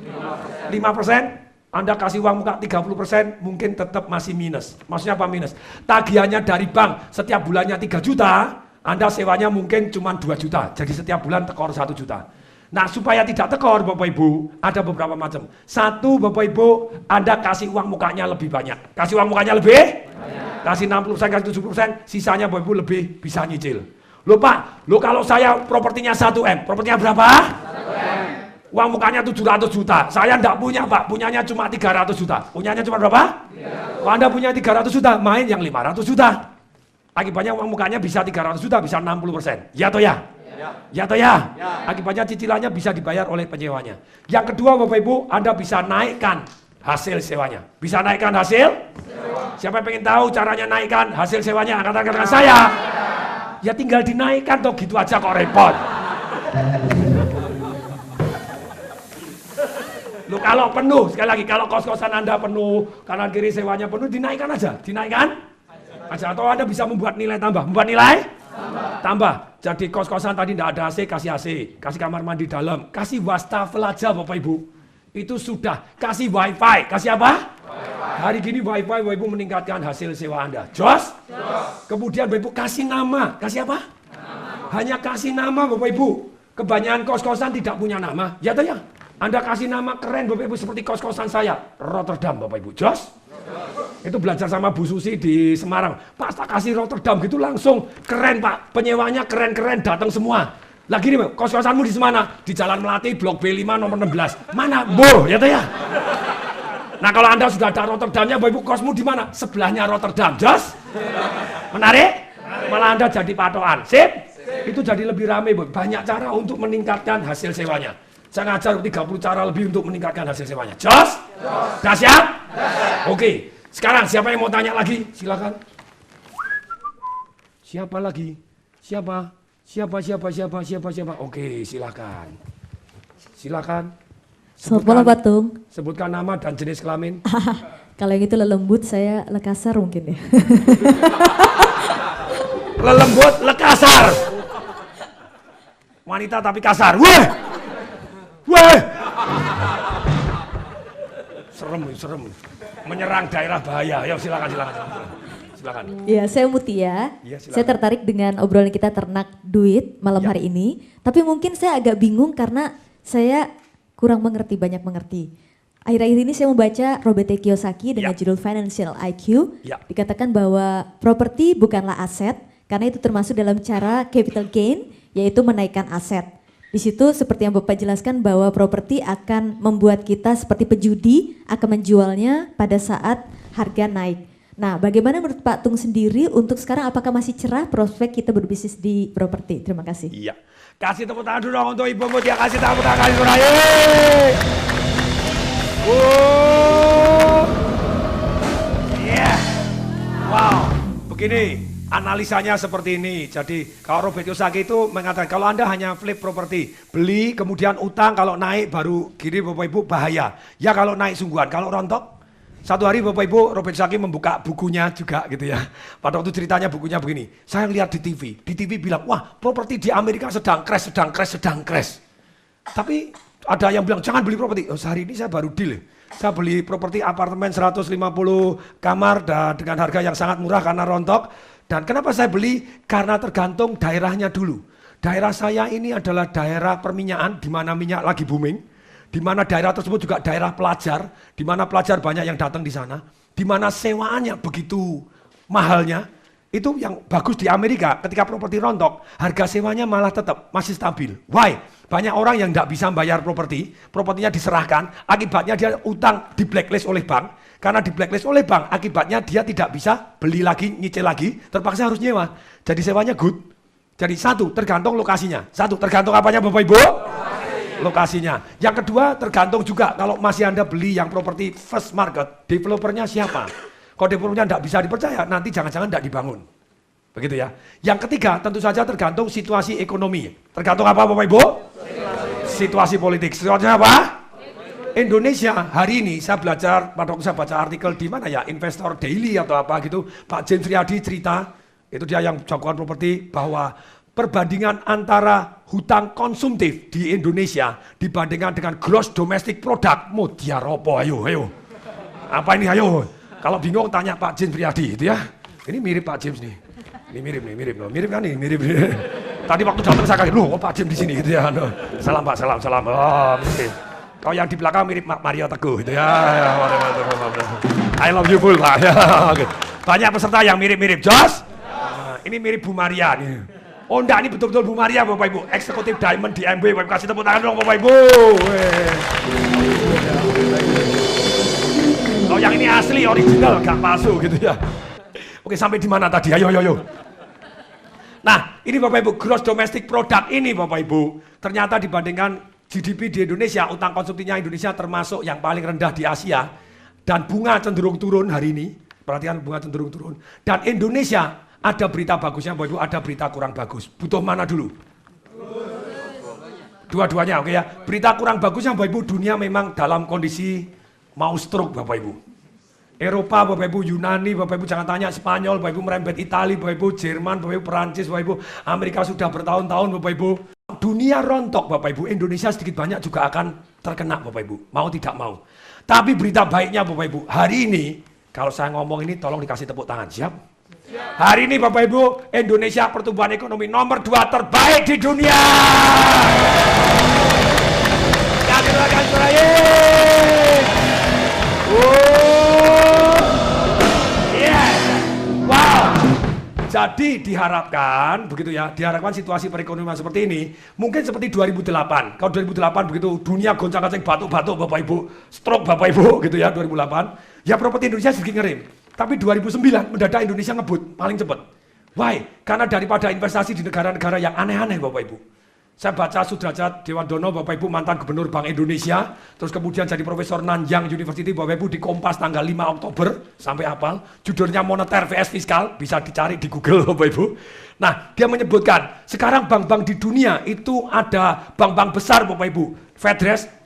5%. Anda kasih uang muka 30%, mungkin tetap masih minus. Maksudnya apa minus? Tagihannya dari bank setiap bulannya 3 juta, Anda sewanya mungkin cuma 2 juta. Jadi setiap bulan tekor 1 juta. Nah, supaya tidak tekor Bapak Ibu, ada beberapa macam. Satu, Bapak Ibu, Anda kasih uang mukanya lebih banyak. Kasih uang mukanya lebih? Banyak. Kasih 60%, kasih 70%, sisanya Bapak Ibu lebih bisa nyicil. Loh Pak, kalau saya propertinya 1M, propertinya berapa? 1M. Uang mukanya 700 juta, saya enggak punya Pak, punyanya cuma 300 juta. Punyanya cuma berapa? 300. Kalau Anda punya 300 juta, main yang 500 juta. Akibatnya uang mukanya bisa 300 juta, bisa 60%. Ya atau ya? Ya atau ya? Akibatnya cicilannya bisa dibayar oleh penyewanya. Yang kedua Bapak Ibu, Anda bisa naikkan hasil sewanya. Bisa naikkan hasil? Sewa. Siapa yang pengen tahu caranya naikkan hasil sewanya? Angkat-angkat saya. Ya tinggal dinaikkan toh, gitu aja kok repot. Loh kalau penuh, sekali lagi, kalau kos-kosan Anda penuh, kanan kiri sewanya penuh, dinaikkan aja. Dinaikkan aja, atau Anda bisa membuat nilai tambah. Membuat nilai? Tambah. Jadi kos-kosan tadi tidak ada AC, kasih AC. Kasih kamar mandi dalam. Kasih wastafel aja Bapak Ibu. Itu sudah. Kasih wifi. Kasih apa? Wifi. Hari gini wifi Bapak Ibu meningkatkan hasil sewa Anda. Jos? Kemudian Bapak Ibu kasih nama. Kasih apa? Nama. Hanya kasih nama Bapak Ibu. Kebanyakan kos-kosan tidak punya nama. Ya atau ya? Anda kasih nama keren Bapak Ibu seperti kos-kosan saya. Rotterdam Bapak Ibu. Jos? Itu belajar sama Bu Susi di Semarang. Pak, tak kasih Rotterdam gitu langsung keren Pak. Penyewanya keren-keren datang semua. Lagi nih, kos-kosanmu di mana? Di Jalan Melati, Blok B5 nomor 16. Mana? Boh, ya ya. Nah kalau Anda sudah ada Rotterdamnya, Bapak Ibu kosmu di mana? Sebelahnya Rotterdam. Jos? Menarik? Malah Anda jadi patokan. Sip? Itu jadi lebih ramai, Bu. Banyak cara untuk meningkatkan hasil sewanya. Saya ngajar 30 cara lebih untuk meningkatkan hasil sewanya. Jos? Dah siap? Oke. Sekarang siapa yang mau tanya lagi? Silakan. Siapa lagi? Siapa? Oke, silakan. Silakan. Selamat malam Pak Tung. Sebutkan nama dan jenis kelamin. Kalau yang itu lelembut, saya lekasar mungkin ya. Lelembut, lekasar. Wanita tapi kasar. Weh. Serem. Menyerang daerah bahaya. Ayo silakan. Ya, saya Mutia. Ya, saya tertarik dengan obrolan kita ternak duit malam hari ini. Tapi mungkin saya agak bingung karena saya kurang banyak mengerti. Akhir-akhir ini saya membaca Robert T. Kiyosaki dengan judul Financial IQ. Dikatakan bahwa properti bukanlah aset karena itu termasuk dalam cara capital gain, yaitu menaikkan aset. Di situ seperti yang Bapak jelaskan bahwa properti akan membuat kita seperti pejudi, akan menjualnya pada saat harga naik. Nah, bagaimana menurut Pak Tung sendiri untuk sekarang, apakah masih cerah prospek kita berbisnis di properti? Terima kasih. Iya. Kasih tepuk tangan dulu dong untuk Ibu Mutia, kasih tepuk tangan, kasih surai. Wow, begini. Analisanya seperti ini. Jadi kalau Robert Kiyosaki itu mengatakan kalau Anda hanya flip properti, beli kemudian utang, kalau naik baru gini Bapak Ibu bahaya. Ya kalau naik sungguhan, kalau rontok. Satu hari Bapak Ibu Robert Kiyosaki membuka bukunya juga gitu ya. Pada waktu ceritanya bukunya begini. Saya lihat di TV bilang, wah properti di Amerika sedang crash. Tapi ada yang bilang jangan beli properti. Oh, sehari ini saya baru deal. Saya beli properti apartemen 150 kamar dan dengan harga yang sangat murah karena rontok. Dan kenapa saya beli? Karena tergantung daerahnya dulu. Daerah saya ini adalah daerah perminyakan, di mana minyak lagi booming. Di mana daerah tersebut juga daerah pelajar, di mana pelajar banyak yang datang di sana. Di mana sewaannya begitu mahalnya. Itu yang bagus di Amerika, ketika properti rontok, harga sewanya malah tetap masih stabil. Why? Banyak orang yang tidak bisa bayar propertinya diserahkan, akibatnya dia utang di blacklist oleh bank. Karena di blacklist oleh bank, akibatnya dia tidak bisa beli lagi, nyicil lagi, terpaksa harus nyewa. Jadi sewanya good. Jadi satu, tergantung lokasinya. Tergantung apanya Bapak Ibu? Lokasinya. Yang kedua, tergantung juga kalau masih Anda beli yang properti first market, developernya siapa? Kalau developernya tidak bisa dipercaya, nanti jangan-jangan tidak dibangun. Begitu ya. Yang ketiga, tentu saja tergantung situasi ekonomi. Tergantung apa Bapak Ibu? Situasi politik. Situasi apa? Indonesia hari ini saya belajar, pada waktu saya baca artikel di mana ya, Investor Daily atau apa gitu, Pak James Riyadi cerita, itu dia yang jagoan properti, bahwa perbandingan antara hutang konsumtif di Indonesia dibandingkan dengan gross domestic product, mau diaropo, ayo. Apa ini, ayo. Kalau bingung tanya Pak James Riyadi itu ya. Ini mirip Pak James nih. Ini mirip kan nih, mirip. Tadi waktu datang saya kaget, loh kok Pak Dim di sini gitu ya. Salam Pak, salam. Oh, mungkin. Kau yang di belakang mirip Mario Teguh gitu ya. I love you full Pak. Ya, okay. Banyak peserta yang mirip-mirip. Jos? Nah, ini mirip Bu Maria nih. Oh enggak, ini betul-betul Bu Maria Bapak Ibu. Eksekutif Diamond di MB. Bapak Ibu kasih tepuk tangan dong Bapak Ibu. Kalau yang ini asli, original, gak palsu gitu ya. Oke, sampai di mana tadi? Ayo. Nah, ini Bapak Ibu, gross domestic product ini Bapak Ibu. Ternyata dibandingkan GDP di Indonesia, utang konsumsinya Indonesia termasuk yang paling rendah di Asia. Dan bunga cenderung turun hari ini. Perhatikan bunga cenderung turun. Dan Indonesia ada berita bagusnya Bapak Ibu, ada berita kurang bagus. Butuh mana dulu? Dua-duanya, oke ya. Berita kurang bagusnya Bapak Ibu, dunia memang dalam kondisi mau stroke Bapak Ibu. Eropa, Bapak Ibu, Yunani, Bapak Ibu jangan tanya, Spanyol, Bapak Ibu merembet Italia, Bapak Ibu, Jerman, Bapak Ibu, Perancis, Bapak Ibu, Amerika sudah bertahun-tahun Bapak Ibu. Dunia rontok Bapak Ibu, Indonesia sedikit banyak juga akan terkena Bapak Ibu, mau tidak mau. Tapi berita baiknya Bapak Ibu, hari ini, kalau saya ngomong ini tolong dikasih tepuk tangan, siap? Hari ini Bapak Ibu, Indonesia pertumbuhan ekonomi nomor 2 terbaik di dunia. Silakan Suraya. Jadi diharapkan begitu ya, diharapkan situasi perekonomian seperti ini mungkin seperti 2008. Kalau 2008 begitu dunia goncang-gancing batuk-batuk Bapak Ibu, stroke Bapak Ibu gitu ya 2008. Ya properti Indonesia sedikit ngerim. Tapi 2009 mendadak Indonesia ngebut paling cepat. Why? Karena daripada investasi di negara-negara yang aneh-aneh Bapak Ibu. Saya baca Sudrajat Dewandono, Bapak Ibu mantan gubernur Bank Indonesia, terus kemudian jadi profesor Nanyang University, Bapak Ibu di Kompas tanggal 5 Oktober, sampai hafal, judulnya Moneter vs Fiskal, bisa dicari di Google Bapak Ibu. Nah, dia menyebutkan, sekarang bank-bank di dunia itu ada bank-bank besar Bapak Ibu,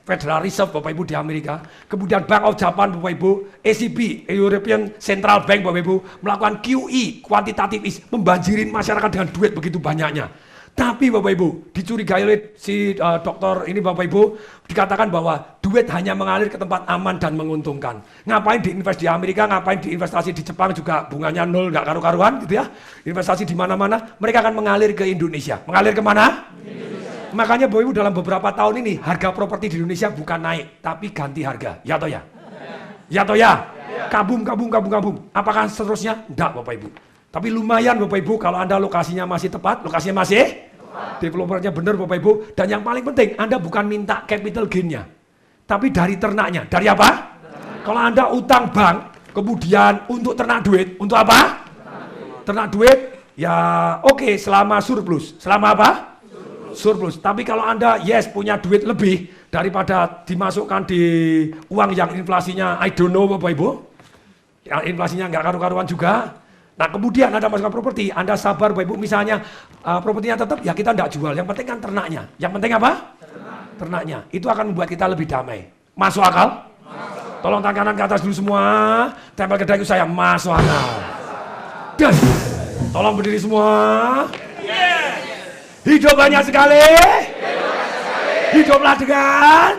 Federal Reserve Bapak Ibu di Amerika, kemudian Bank of Japan Bapak Ibu, ECB, European Central Bank Bapak Ibu, melakukan QE, quantitative easing, membanjirin masyarakat dengan duit begitu banyaknya. Tapi Bapak Ibu, dicurigai oleh si dokter ini Bapak Ibu, dikatakan bahwa duit hanya mengalir ke tempat aman dan menguntungkan. Ngapain diinvest di Amerika, ngapain diinvestasi di Jepang juga bunganya nol, nggak karu-karuan gitu ya. Investasi di mana-mana, mereka akan mengalir ke Indonesia. Mengalir kemana? Indonesia. Makanya Bapak Ibu dalam beberapa tahun ini, harga properti di Indonesia bukan naik, tapi ganti harga. Ya toh ya? Ya toh ya? Kabum. Apakah seterusnya? Enggak Bapak Ibu. Tapi lumayan Bapak Ibu kalau Anda lokasinya masih tepat, lokasinya masih tepat. Developernya benar Bapak Ibu. Dan yang paling penting Anda bukan minta capital gain-nya, tapi dari ternaknya. Dari apa? Kalau Anda utang bank, kemudian untuk ternak duit, untuk apa? Ternak duit, ya oke, selama surplus. Selama apa? Surplus. Tapi kalau Anda punya duit lebih daripada dimasukkan di uang yang inflasinya I don't know Bapak Ibu, yang inflasinya nggak karu-karuan juga. Nah kemudian Anda masukkan properti, Anda sabar Bapak Ibu, misalnya propertinya tetap, ya kita tidak jual, yang penting kan ternaknya. Yang penting apa? Ternaknya. Itu akan membuat kita lebih damai. Masuk akal? Tolong tangan kanan ke atas dulu semua, tempel ke dagu saya, masuk akal. Dan tolong berdiri semua. Hidup banyak sekali. Hiduplah dengan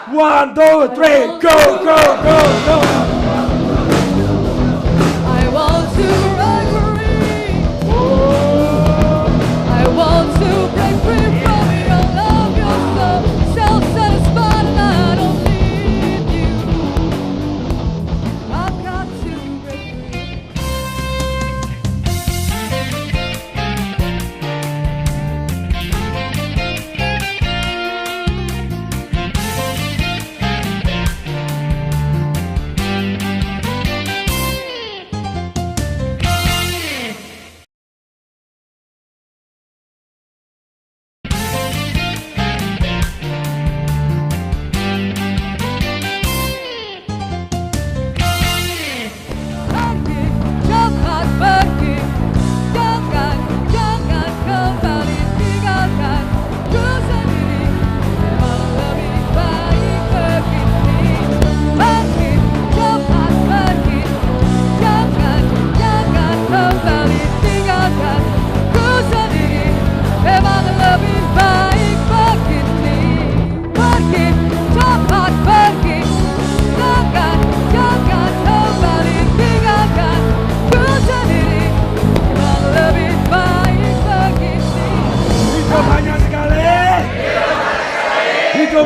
1, 2, 3, go.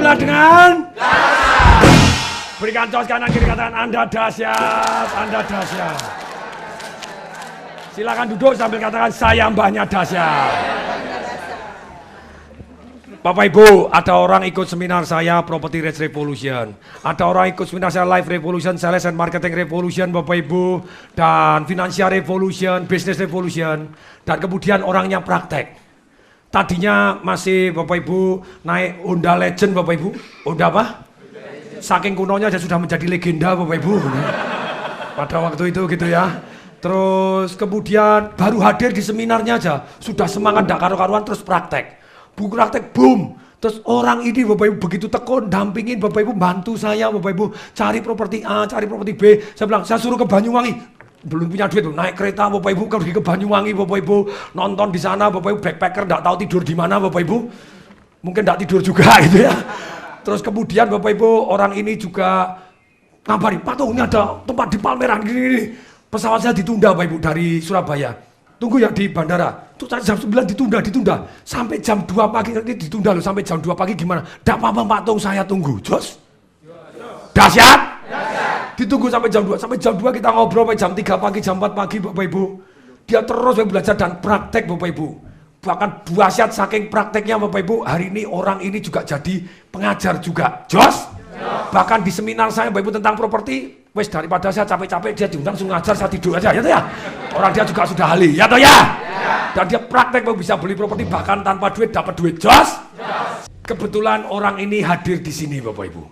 Bismillah dengan berikan tos kanan kiri katakan Anda dahsyat, Anda dahsyat. Silakan duduk sambil katakan saya mbahnya dahsyat. Bapak Ibu, ada orang ikut seminar saya Property Rights Revolution. Ada orang ikut seminar saya Life Revolution, Sales and Marketing Revolution Bapak Ibu. Dan Financial Revolution, Business Revolution. Dan kemudian orangnya praktek. Tadinya masih Bapak Ibu naik Honda Legend Bapak Ibu. Honda apa? Saking kunonya sudah menjadi legenda Bapak Ibu. Pada waktu itu gitu ya. Terus kemudian baru hadir di seminarnya aja. Sudah semangat gak karu-karuan terus praktek. Buku praktek boom. Terus orang ini Bapak Ibu begitu tekun dampingin Bapak Ibu bantu saya Bapak Ibu cari properti A, cari properti B. Saya bilang saya suruh ke Banyuwangi. Belum punya duit tuh naik kereta Bapak Ibu pergi ke Banyuwangi Bapak Ibu nonton di sana Bapak Ibu backpacker enggak tahu tidur di mana Bapak Ibu. Mungkin enggak tidur juga gitu ya. Terus kemudian Bapak Ibu orang ini juga ngabarin, "Pak tuh ini ada tempat di Palmerah gini. Pesawat saya ditunda Bapak Ibu dari Surabaya. Tunggu ya di bandara. Tuh jam 9 ditunda. Sampai jam 2 pagi nanti ditunda loh. Sampai jam 2 pagi gimana? Nggak apa-apa Pak Tung, saya tunggu. Jos? Dahsyat? Ditunggu sampai jam 2. Sampai jam 2 kita ngobrol sampai jam 3 pagi, jam 4 pagi Bapak Ibu. Dia terus belajar dan praktek Bapak Ibu. Bahkan dahsyat saking prakteknya Bapak Ibu. Hari ini orang ini juga jadi pengajar juga. Jos? Bahkan di seminar saya Bapak Ibu tentang properti, wes daripada saya capek-capek dia diundang langsung ngajar, saya tidur aja ya toh ya. Orang dia juga sudah ahli ya toh ya. Dan dia praktek bisa beli properti bahkan tanpa duit dapat duit. Jos? Kebetulan orang ini hadir di sini Bapak Ibu.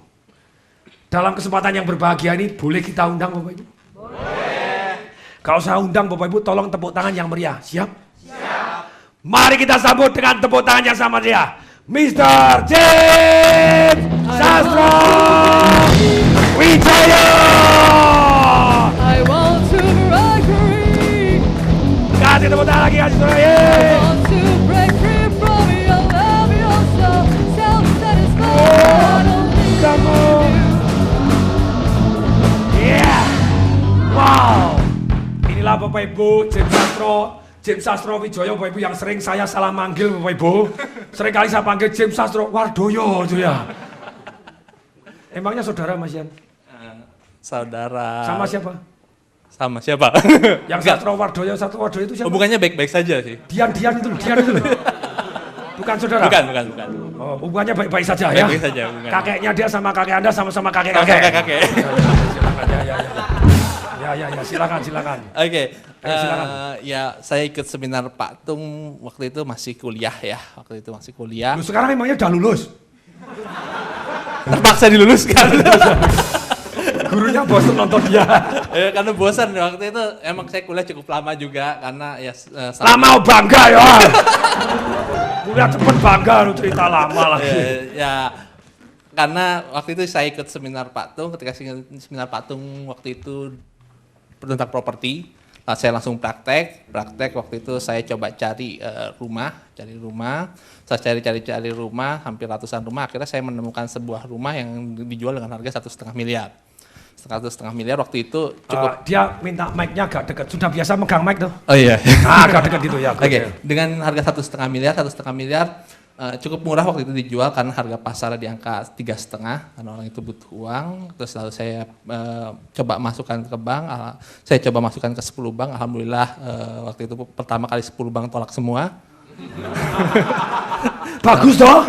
Dalam kesempatan yang berbahagia ini boleh kita undang Bapak Ibu? Boleh. Kalau saya undang Bapak Ibu tolong tepuk tangan yang meriah. Siap? Siap. Mari kita sambut dengan tepuk tangan yang sama meriah. Mr. James Sastro Wijaya. I want to break free. Kasih tepuk tangan lagi, kasih tepuk I tangan. want to break free from your love, your soul, self-satisfied. Come on. Yeah. Wow. Inilah Bapak Ibu James Sastro Wijaya Bapak Ibu yang sering saya salah manggil Bapak Ibu. Sering kali saya panggil James Sastro Wardoyo itu ya. Emangnya saudara Mas Yan? Saudara. Sama siapa? Sama siapa? Yang Sastro Wardoyo itu siapa? Oh, bukannya baik-baik saja sih. Dian itu loh. Bukan saudara? Bukan. Oh, hubungannya baik-baik saja ya? Baik-baik saja hubungannya. Kakeknya dia sama kakek Anda sama-sama kakek. Kakek. Ya, silakan. Oke. Silakan. Ya, saya ikut seminar Pak Tung waktu itu masih kuliah ya. Lu sekarang emangnya udah lulus? Terpaksa diluluskan. Gurunya bosan nonton dia. Ya, karena bosan waktu itu emang saya kuliah cukup lama juga karena ya Lama bangga ya. Kuliah cepet bangga lu cerita lama lagi. ya karena waktu itu saya ikut seminar Pak Tung, ketika seminar Pak Tung waktu itu tentang properti, saya langsung praktek waktu itu saya coba cari rumah, saya cari rumah, hampir ratusan rumah, akhirnya saya menemukan sebuah rumah yang dijual dengan harga 1,5 miliar. 1,5 miliar waktu itu cukup. Dia minta mic-nya agak dekat, sudah biasa megang mic tuh. Oh iya. Agak dekat gitu ya. Oke, dengan harga 1,5 miliar cukup murah waktu itu dijual karena harga pasar di angka 3,5 karena orang itu butuh uang. Terus lalu saya coba masukkan ke bank, saya coba masukkan ke 10 bank. Alhamdulillah waktu itu pertama kali 10 bank tolak semua. Bagus toh.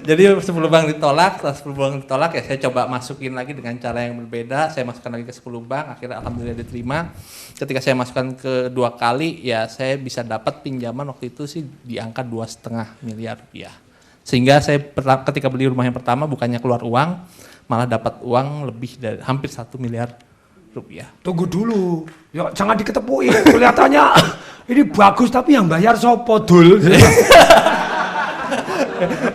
Jadi 10 bank ditolak, setelah 10 bank ditolak ya saya coba masukin lagi dengan cara yang berbeda. Saya masukkan lagi ke 10 bank, akhirnya alhamdulillah diterima. Ketika saya masukkan kedua kali ya saya bisa dapat pinjaman waktu itu sih di angka 2,5 miliar rupiah. Sehingga saya ketika beli rumah yang pertama bukannya keluar uang, malah dapat uang lebih dari hampir 1 miliar rupiah. Tunggu dulu, ya jangan diketepuin. Kelihatannya ini bagus tapi yang bayar sopo dul.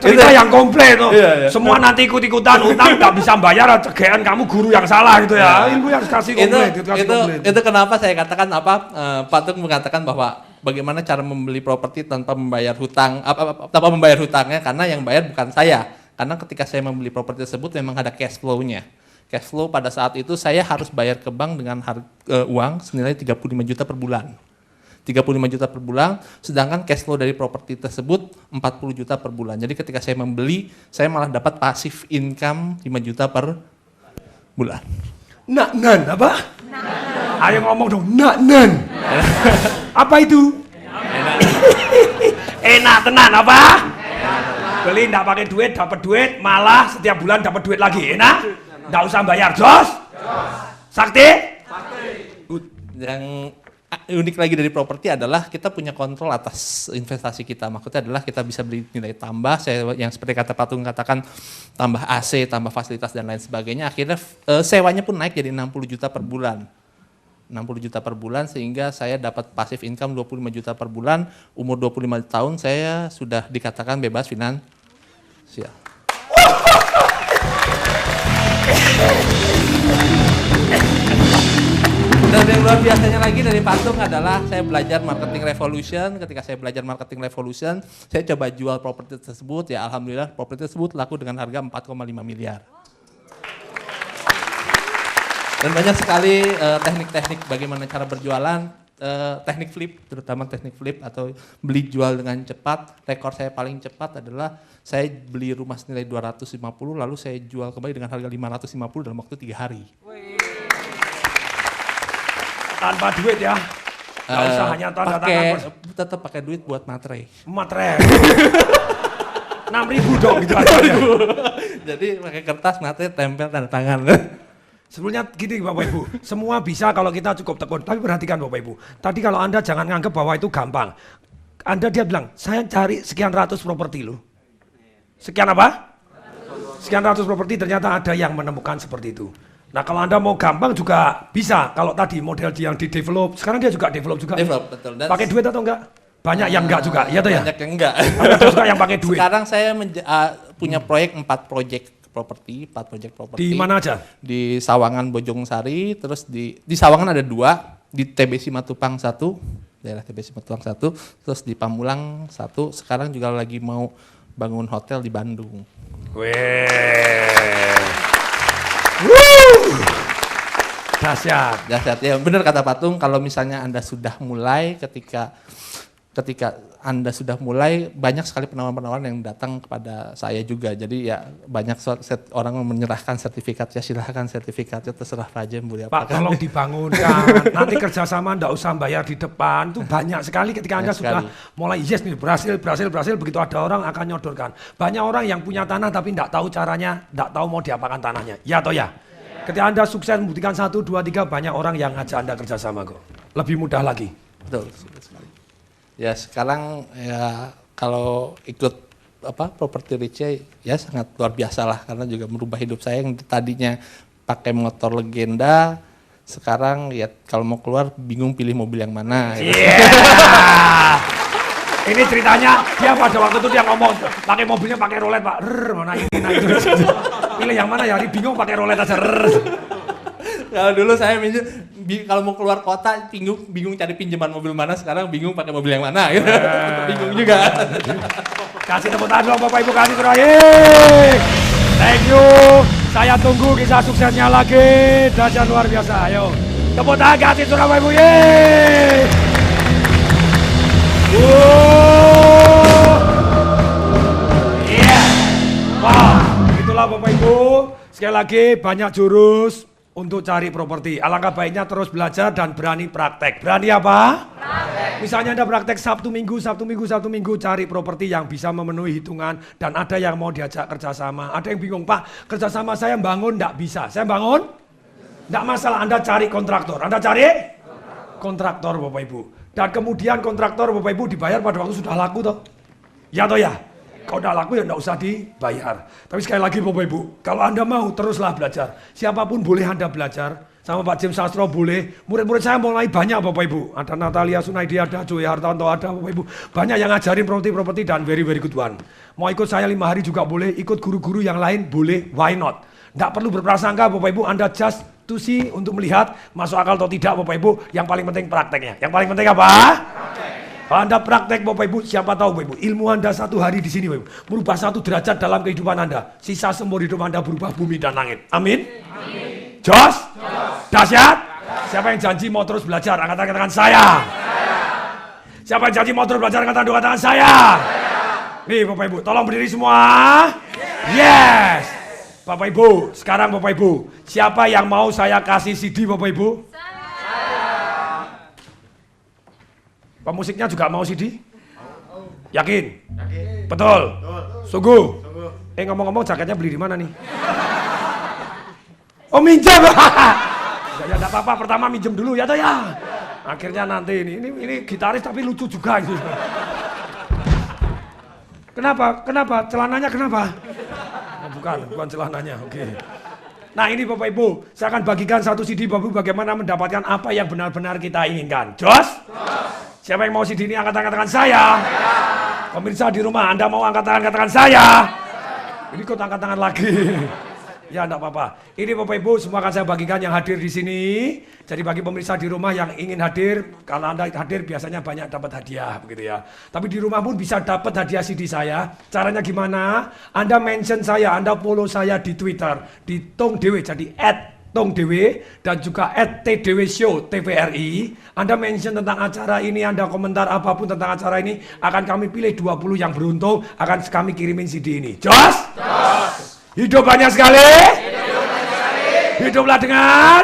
Cerita yang komplain tuh. Iya. Semua nanti ikut-ikutan utang nggak bisa bayar, cegean kamu guru yang salah gitu ya. Ibu yang kasih komplain, itu kenapa saya katakan Pak Tung mengatakan bahwa bagaimana cara membeli properti tanpa membayar hutang, tanpa membayar hutangnya karena yang bayar bukan saya. Karena ketika saya membeli properti tersebut memang ada cash flow-nya. Cash flow pada saat itu saya harus bayar ke bank dengan uang senilai 35 juta per bulan. 35 juta per bulan, sedangkan cash flow dari properti tersebut 40 juta per bulan. Jadi ketika saya membeli, saya malah dapat passive income 5 juta per bulan. Nan apa? Ayo ngomong dong, nan. Apa itu? Enak tenan apa? Beli nggak pakai duit, dapat duit, malah setiap bulan dapat duit lagi. Enak? Nggak usah bayar. Jos? Sakti? Yang unik lagi dari properti adalah kita punya kontrol atas investasi kita. Maksudnya adalah kita bisa beli nilai tambah, yang seperti kata Patung katakan, tambah AC, tambah fasilitas dan lain sebagainya. Akhirnya sewanya pun naik jadi 60 juta per bulan. 60 juta per bulan sehingga saya dapat passive income 25 juta per bulan. Umur 25 tahun saya sudah dikatakan bebas finansial. Dan yang luar biasanya lagi dari Patung adalah saya belajar marketing revolution. Ketika saya belajar marketing revolution, saya coba jual properti tersebut. Ya alhamdulillah properti tersebut laku dengan harga 4,5 miliar. Dan banyak sekali teknik-teknik bagaimana cara berjualan, teknik flip, terutama teknik flip atau beli jual dengan cepat. Rekor saya paling cepat adalah saya beli rumah senilai 250 lalu saya jual kembali dengan harga 550 dalam waktu 3 hari. Tanpa duit ya? Nggak usah hanya tanda tangan. Tetap pakai duit buat materai. Materai. 6.000 dong gitu aja. Jadi pakai kertas, materai, tempel, tanda tangan. Sebenarnya gini Bapak Ibu, semua bisa kalau kita cukup tekun. Tapi perhatikan Bapak Ibu, tadi kalau Anda jangan nganggap bahwa itu gampang. Dia bilang, saya cari sekian ratus properti loh. Sekian apa? Sekian ratus properti, ternyata ada yang menemukan seperti itu. Nah kalau Anda mau gampang juga bisa. Kalau tadi model yang di develop, sekarang dia juga develop juga. Develop, betul. Pakai duit atau enggak? Banyak yang enggak juga, ya tuh ya? Banyak yang enggak. Ada juga yang pakai duit. Sekarang saya punya proyek 4 proyek properti. Di mana aja? Di Sawangan Bojongsari, terus di Sawangan ada 2, di TB Simatupang 1, daerah TB Simatupang 1, terus di Pamulang 1, sekarang juga lagi mau bangun hotel di Bandung. Weh. Dahsyat. Ya benar kata Patung, kalau misalnya Anda sudah mulai ketika Anda sudah mulai, banyak sekali penawaran-penawaran yang datang kepada saya juga. Jadi ya banyak orang menyerahkan sertifikatnya, silahkan sertifikatnya, terserah aja boleh apa. Pak tolong dibangunkan, nanti kerjasama enggak usah bayar di depan, itu banyak sekali ketika Anda sudah mulai yes nih berhasil, begitu ada orang akan nyodorkan. Banyak orang yang punya tanah tapi enggak tahu caranya, enggak tahu mau diapakan tanahnya, ya atau ya? Ketika Anda sukses membuktikan 1, 2, 3, banyak orang yang ngajak Anda kerjasama kok, lebih mudah lagi. Betul sekali. Ya sekarang ya kalau ikut properti Riche ya sangat luar biasa lah, karena juga merubah hidup saya yang tadinya pakai motor legenda, sekarang ya kalau mau keluar bingung pilih mobil yang mana. Ini ceritanya dia pada waktu itu dia ngomong pakai mobilnya pakai rolet Pak, mana ini nah itu. Pilih yang mana ya, bingung pakai rolet aja. Kalau dulu saya kalau mau keluar kota bingung cari pinjaman mobil mana, sekarang bingung pakai mobil yang mana gitu. Bingung juga. Kasih tepuk tangan dong Bapak Ibu, kasih terakhir. Thank you. Saya tunggu kisah suksesnya lagi. Dahsyat luar biasa. Ayo. Tepuk tangan kasih Bapak Ibu. Yeay. Wah, itulah Bapak Ibu. Sekali lagi banyak jurus untuk cari properti. Alangkah baiknya terus belajar dan berani praktek. Berani apa? Praktek. Misalnya Anda praktek Sabtu Minggu, cari properti yang bisa memenuhi hitungan, dan ada yang mau diajak kerjasama. Ada yang bingung, Pak, kerjasama saya bangun enggak bisa. Saya bangun? Enggak masalah, Anda cari kontraktor. Anda cari? Kontraktor Bapak Ibu. Dan kemudian kontraktor Bapak Ibu dibayar pada waktu sudah laku toh. Ya toh ya? Kalau udah laku ya enggak usah dibayar. Tapi sekali lagi Bapak Ibu, kalau Anda mau teruslah belajar. Siapapun boleh Anda belajar. Sama Pak James Sastro boleh. Murid-murid saya mulai banyak Bapak Ibu. Ada Natalia Sunaidi, ada Joy Hartanto, ada Bapak Ibu. Banyak yang ngajarin properti dan very good one. Mau ikut saya 5 hari juga boleh. Ikut guru-guru yang lain boleh. Why not? Nggak perlu berprasangka Bapak Ibu. Anda just to see, untuk melihat masuk akal atau tidak Bapak Ibu. Yang paling penting prakteknya. Yang paling penting apa? Kalau Anda praktek Bapak Ibu, siapa tahu Bapak Ibu, ilmu Anda 1 hari di sini Bapak Ibu, merubah 1 derajat dalam kehidupan Anda. Sisa seumur hidup Anda berubah bumi dan langit. Amin. Jos? Dahsyat? Siapa yang janji mau terus belajar? Angkat tangan saya. Siapa yang janji mau terus belajar angkat dua tangan saya? Nih Bapak Ibu, tolong berdiri semua. Yes. Bapak Ibu, sekarang Bapak Ibu, siapa yang mau saya kasih CD Bapak Ibu? Pemusiknya juga mau CD? Yakin? Betul? Sungguh? Ngomong-ngomong jaketnya beli di mana nih? Oh minjem? Ya enggak apa-apa, pertama minjem dulu ya toh ya. Akhirnya nanti ini gitaris tapi lucu juga ini. Kenapa? Celananya kenapa? Oh, bukan celananya, oke. Nah ini Bapak Ibu, saya akan bagikan satu CD Bapak Ibu bagaimana mendapatkan apa yang benar-benar kita inginkan. Jos? Siapa yang mau CD ini angkat tangan saya? Pemirsa di rumah, Anda mau angkat tangan saya? Ini kok angkat tangan lagi? Ya enggak apa-apa. Ini Bapak Ibu semua akan saya bagikan yang hadir di sini. Jadi bagi pemirsa di rumah yang ingin hadir, kalau Anda hadir biasanya banyak dapat hadiah begitu ya. Tapi di rumah pun bisa dapat hadiah CD saya. Caranya gimana? Anda mention saya, Anda follow saya di Twitter di Tong Dewe, jadi @tongdewe dan juga @tdwshow TVRI. Anda mention tentang acara ini, Anda komentar apapun tentang acara ini, akan kami pilih 20 yang beruntung, akan kami kirimin CD ini. Jos? Hidup banyak sekali. Hiduplah dengan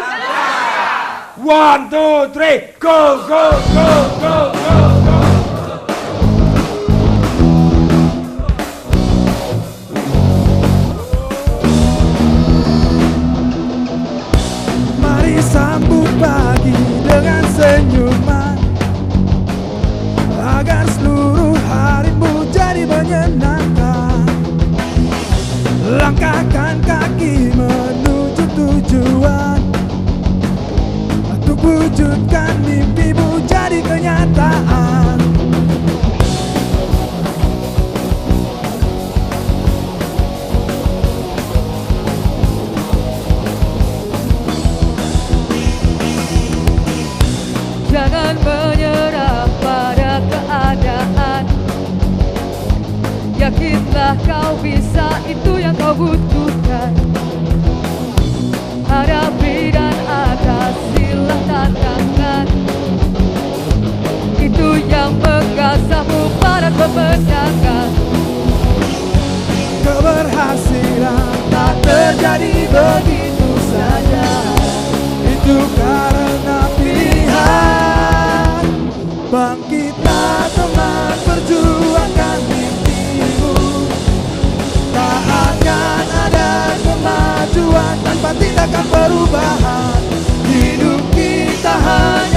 1, 2, 3, go, go, go, go, go, go. Mari sambut pagi dengan senyuman, agar seluruh harimu jadi menyenangkan. Langkahkan kaki menuju tujuan, untuk wujudkan mimpimu jadi kenyataan. Jangan menyerah pada keadaan. Yakinlah kau bisa, itu yang kau butuhkan. Hadapi dan atasilah tantangan, itu yang mengasahmu pada kemenangan. Keberhasilan tak terjadi begitu saja, itu karena pilihan. Bangkitlah teman, perjuangkan mimpimu. Tak akan ada kemajuan tanpa tindakan perubahan. Hidup kita hanya